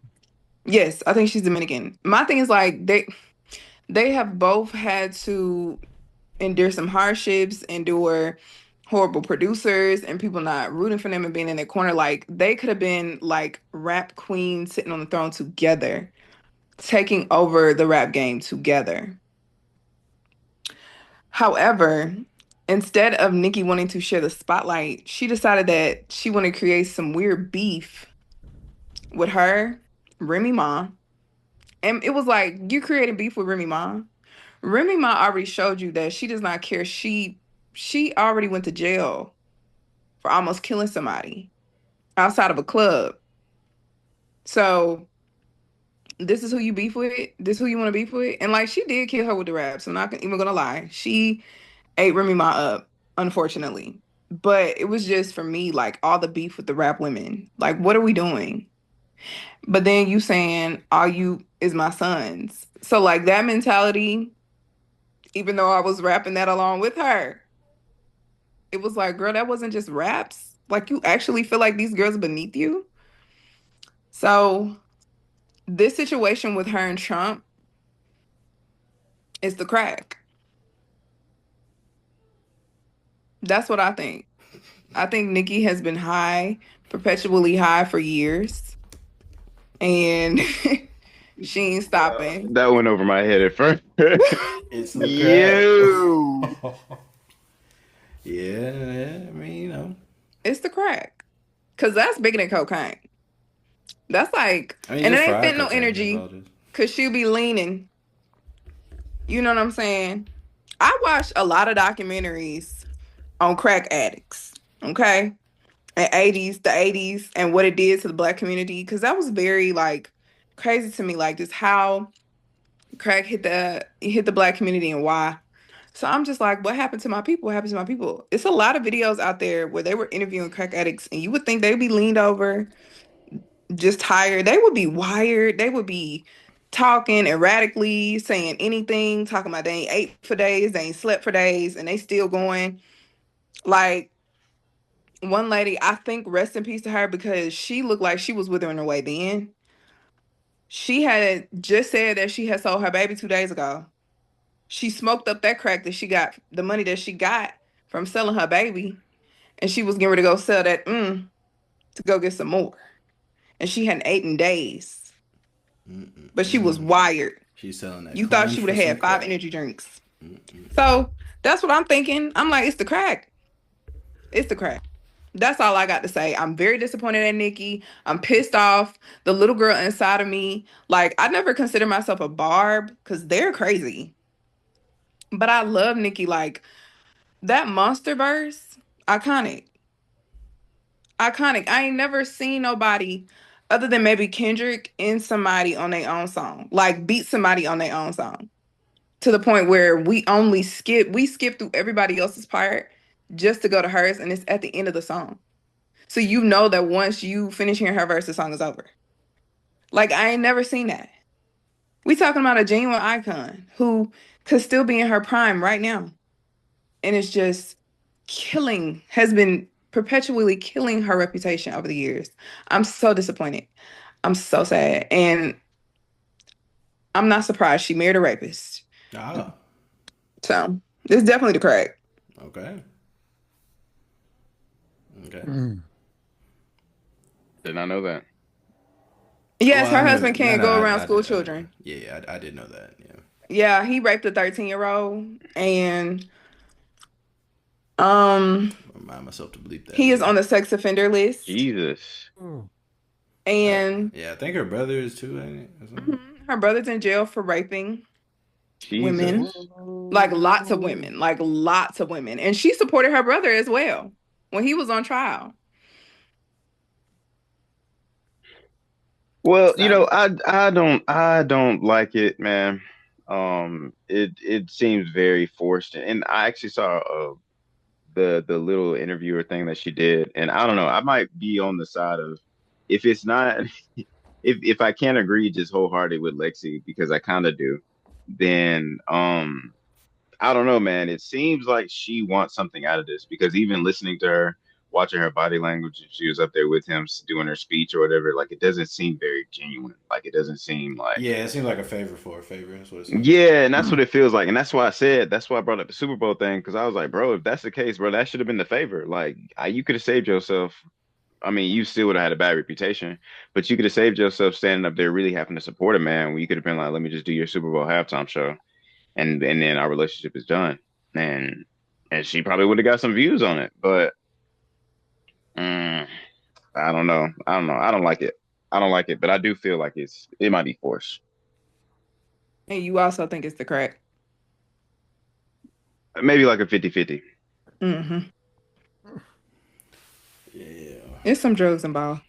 yes, I think she's Dominican. My thing is like they have both had to endure some hardships, endure horrible producers and people not rooting for them and being in their corner. Like they could have been like rap queens sitting on the throne together, taking over the rap game together. However, instead of Nicki wanting to share the spotlight, she decided that she wanted to create some weird beef with her, Remy Ma. And it was like, you created beef with Remy Ma. Remy Ma already showed you that she does not care. She already went to jail for almost killing somebody outside of a club. So this is who you beef with. This is who you want to beef with. And like she did kill her with the raps. I'm not even gonna lie. She ate Remy Ma up, unfortunately. But it was just for me, like all the beef with the rap women. Like, what are we doing? But then you saying all you is my sons. So like that mentality, even though I was rapping that along with her, it was like, girl, that wasn't just raps. Like you actually feel like these girls are beneath you. So this situation with her and Trump is the crack. That's what I think. I think Nikki has been high, perpetually high for years, and she ain't stopping.
That went over my head at first.
it's the
You.
crack. Yeah, I mean,
It's the crack. Cause that's bigger than cocaine. That's like,
I mean,
and it
just
ain't
fried
fentanyl
cocaine. That's all
energy.
it is.
Cause she'll be leaning. You know what I'm saying? I watched a lot of documentaries on crack addicts. Okay. The 80s, and what it did to the black community. Cause that was very like crazy to me. Like just how crack hit the black community and why. So I'm just like, what happened to my people? What happened to my people? It's a lot of videos out there where they were interviewing crack addicts, and you would think they'd be leaned over, just tired. They would be wired. They would be talking erratically, saying anything, talking about they ain't ate for days, they ain't slept for days, and they still going. Like one lady, I think rest in peace to her because she looked like she was withering away then. She had just said that she had sold her baby 2 days ago. She smoked up that crack that she got, the money that she got from selling her baby, and she was getting ready to go sell that to go get some more. And she hadn't eaten days, but she was wired.
She's selling that
You thought
coin
she would
for
have
some
had five
crack.
energy drinks. So that's what I'm thinking. I'm like, it's the crack. It's the crack. That's all I got to say. I'm very disappointed at Nikki. I'm pissed off. The little girl inside of me, like, I never consider myself a Barb because they're crazy. But I love Nikki. Like, that monster verse, iconic. Iconic. I ain't never seen nobody other than maybe Kendrick in somebody on their own song. Like, beat somebody on their own song. to the point where we skip through everybody else's part just to go to hers, and it's at the end of the song. So you know that once you finish hearing her verse, the song is over. Like I ain't never seen that. We talking about a genuine icon who could still be in her prime right now, and it's just has been perpetually killing her reputation over the years. I'm so disappointed. I'm so sad, and I'm not surprised she married a rapist.
Ah,
So it's definitely the crack.
okay. Okay.
Mm.
Did not know that.
Yes,
Well,
her
I knew
husband
that. No,
can't
no,
go around
I
school
did.
children.
Yeah, I did know that. Yeah.
Yeah, he raped a 13-year-old, and um
Remind myself to bleep that
he is
later.
on the sex offender list.
Jesus.
Mm.
And
Yeah, I think her brother is too, ain't it? Or something?
her brother's in jail for raping women.
Jesus.
Like lots of women, like lots of women. And she supported her brother as well when he was on trial.
Well, you
So
know, I don't like it, man. It seems very forced, and I actually saw the little interviewer thing that she did, and I don't know, I might be on the side of if it's not if I can't agree just wholeheartedly with Lexi because I kind of do, then I don't know, man. It seems like she wants something out of this because even listening to her, watching her body language, if she was up there with him doing her speech or whatever, like it doesn't seem very genuine. Like it doesn't seem like,
Yeah, it seemed like a favor for a favor. That's what it seemed like.
yeah, and that's what it feels like. And that's why I brought up the Super Bowl thing because I was like, bro, if that's the case, bro, that should have been the favor. Like you could have saved yourself. I mean, you still would have had a bad reputation, but you could have saved yourself standing up there really having to support a man when you could have been like, let me just do your Super Bowl halftime show and then our relationship is done. And and she probably would have got some views on it, but mm, I don't know. I don't know. I don't like it. I don't like it, but I do feel like it might be forced.
and you also think it's the crack.
Maybe like a 50-50.
Hmm.
Yeah.
There's some drugs involved.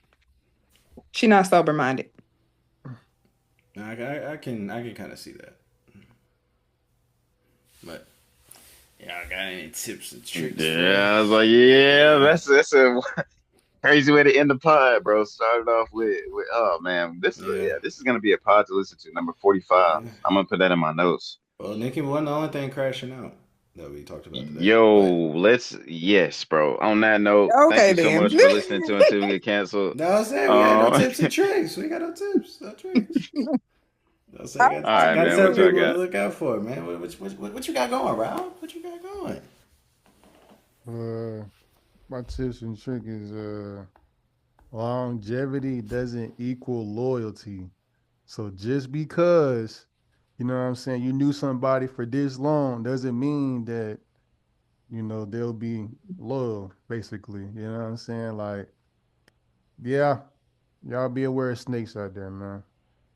She not sober minded.
I can kind of see that. But y'all got any tips and tricks for
Yeah, I was
us?
like, yeah,
Yeah.
that's a crazy way to end the pod, bro. Started off with oh man,
Yeah.
this is gonna be a pod to listen to, number 45.
Yeah.
I'm gonna put that in my notes.
Well, Nikki wasn't the only thing crashing out that we talked about today. But
Yo, yes, bro. On that note, thank
Okay
you so
then.
much for listening to Until We Get Canceled.
no, I'm saying we got no
Um,
tips and tricks. We got no tips, no tricks. I'm
All
saying
all
I
right,
got to
man.
tell
What y'all
people to
got?
look out for, man. What you got going, Ralph? What you got going?
My tips and trick is longevity doesn't equal loyalty. So just because, you know what I'm saying, you knew somebody for this long doesn't mean that, they'll be loyal, basically. You know what I'm saying? Like, yeah, y'all be aware of snakes out there, man.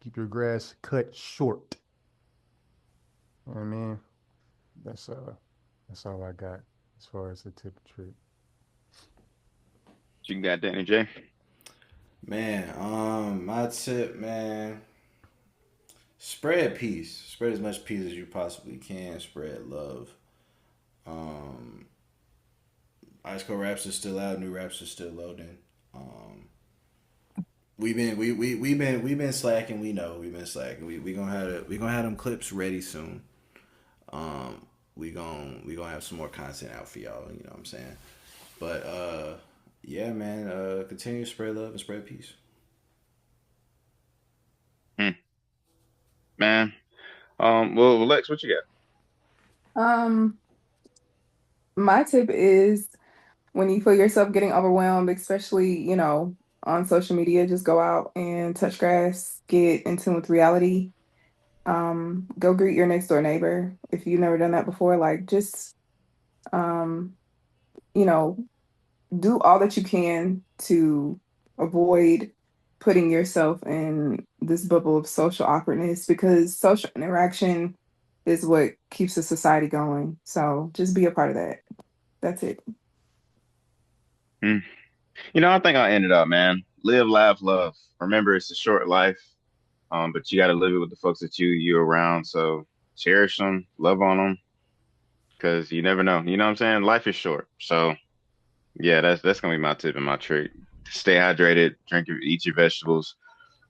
Keep your grass cut short. You know what I mean? That's uh that's all I got as far as the tip and trick.
You got Danny J.
Man, my tip, man, spread peace. Spread as much peace as you possibly can. Spread love. Um, Ice Cold Raps is still out. New raps are still loading. Um, we've been slacking. We know we've been slacking. We gonna have them clips ready soon. Um, we gonna have some more content out for y'all. You know what I'm saying? But yeah, man. Continue to spread love and spread peace.
Hmm, man. Well, Lex, what you got?
Um, my tip is when you feel yourself getting overwhelmed, especially, on social media, just go out and touch grass, get in tune with reality. Go greet your next door neighbor if you've never done that before. Like just um, you know, do all that you can to avoid putting yourself in this bubble of social awkwardness because social interaction is what keeps the society going. So just be a part of that. That's it.
Hmm. You know, I think I'll end it up, man. Live, laugh, love. Remember, it's a short life, but you got to live it with the folks that you're around. So cherish them, love on them, because you never know. You know what I'm saying? Life is short. So yeah, that's gonna be my tip and my trick. Stay hydrated, eat your vegetables.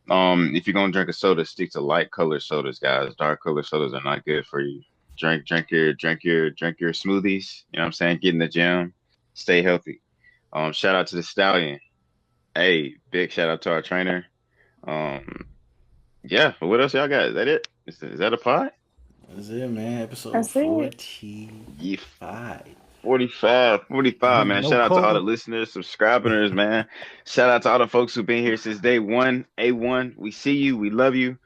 If you're gonna drink a soda, stick to light colored sodas, guys. Dark colored sodas are not good for you. Drink your smoothies. You know what I'm saying? Get in the gym, stay healthy. Shout out to the stallion. Hey, big shout out to our trainer. Um, yeah, but what else y'all got? Is that it? Is that a pod?
That's it, man. Episode
That's it.
45.
45, man.
No
Shout out to all the
quota.
listeners, subscribers, man. Shout out to all the folks who've been here since day one. A1, we see you, we love you.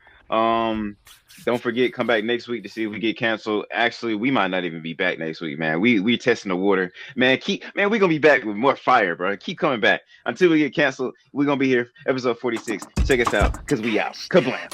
Don't forget, come back next week to see if we get canceled. Actually, we might not even be back next week, man. We testing the water, man. We're gonna be back with more fire, bro. Keep coming back until we get canceled. We're gonna be here, episode 46. Check us out, cause we out. Kablam.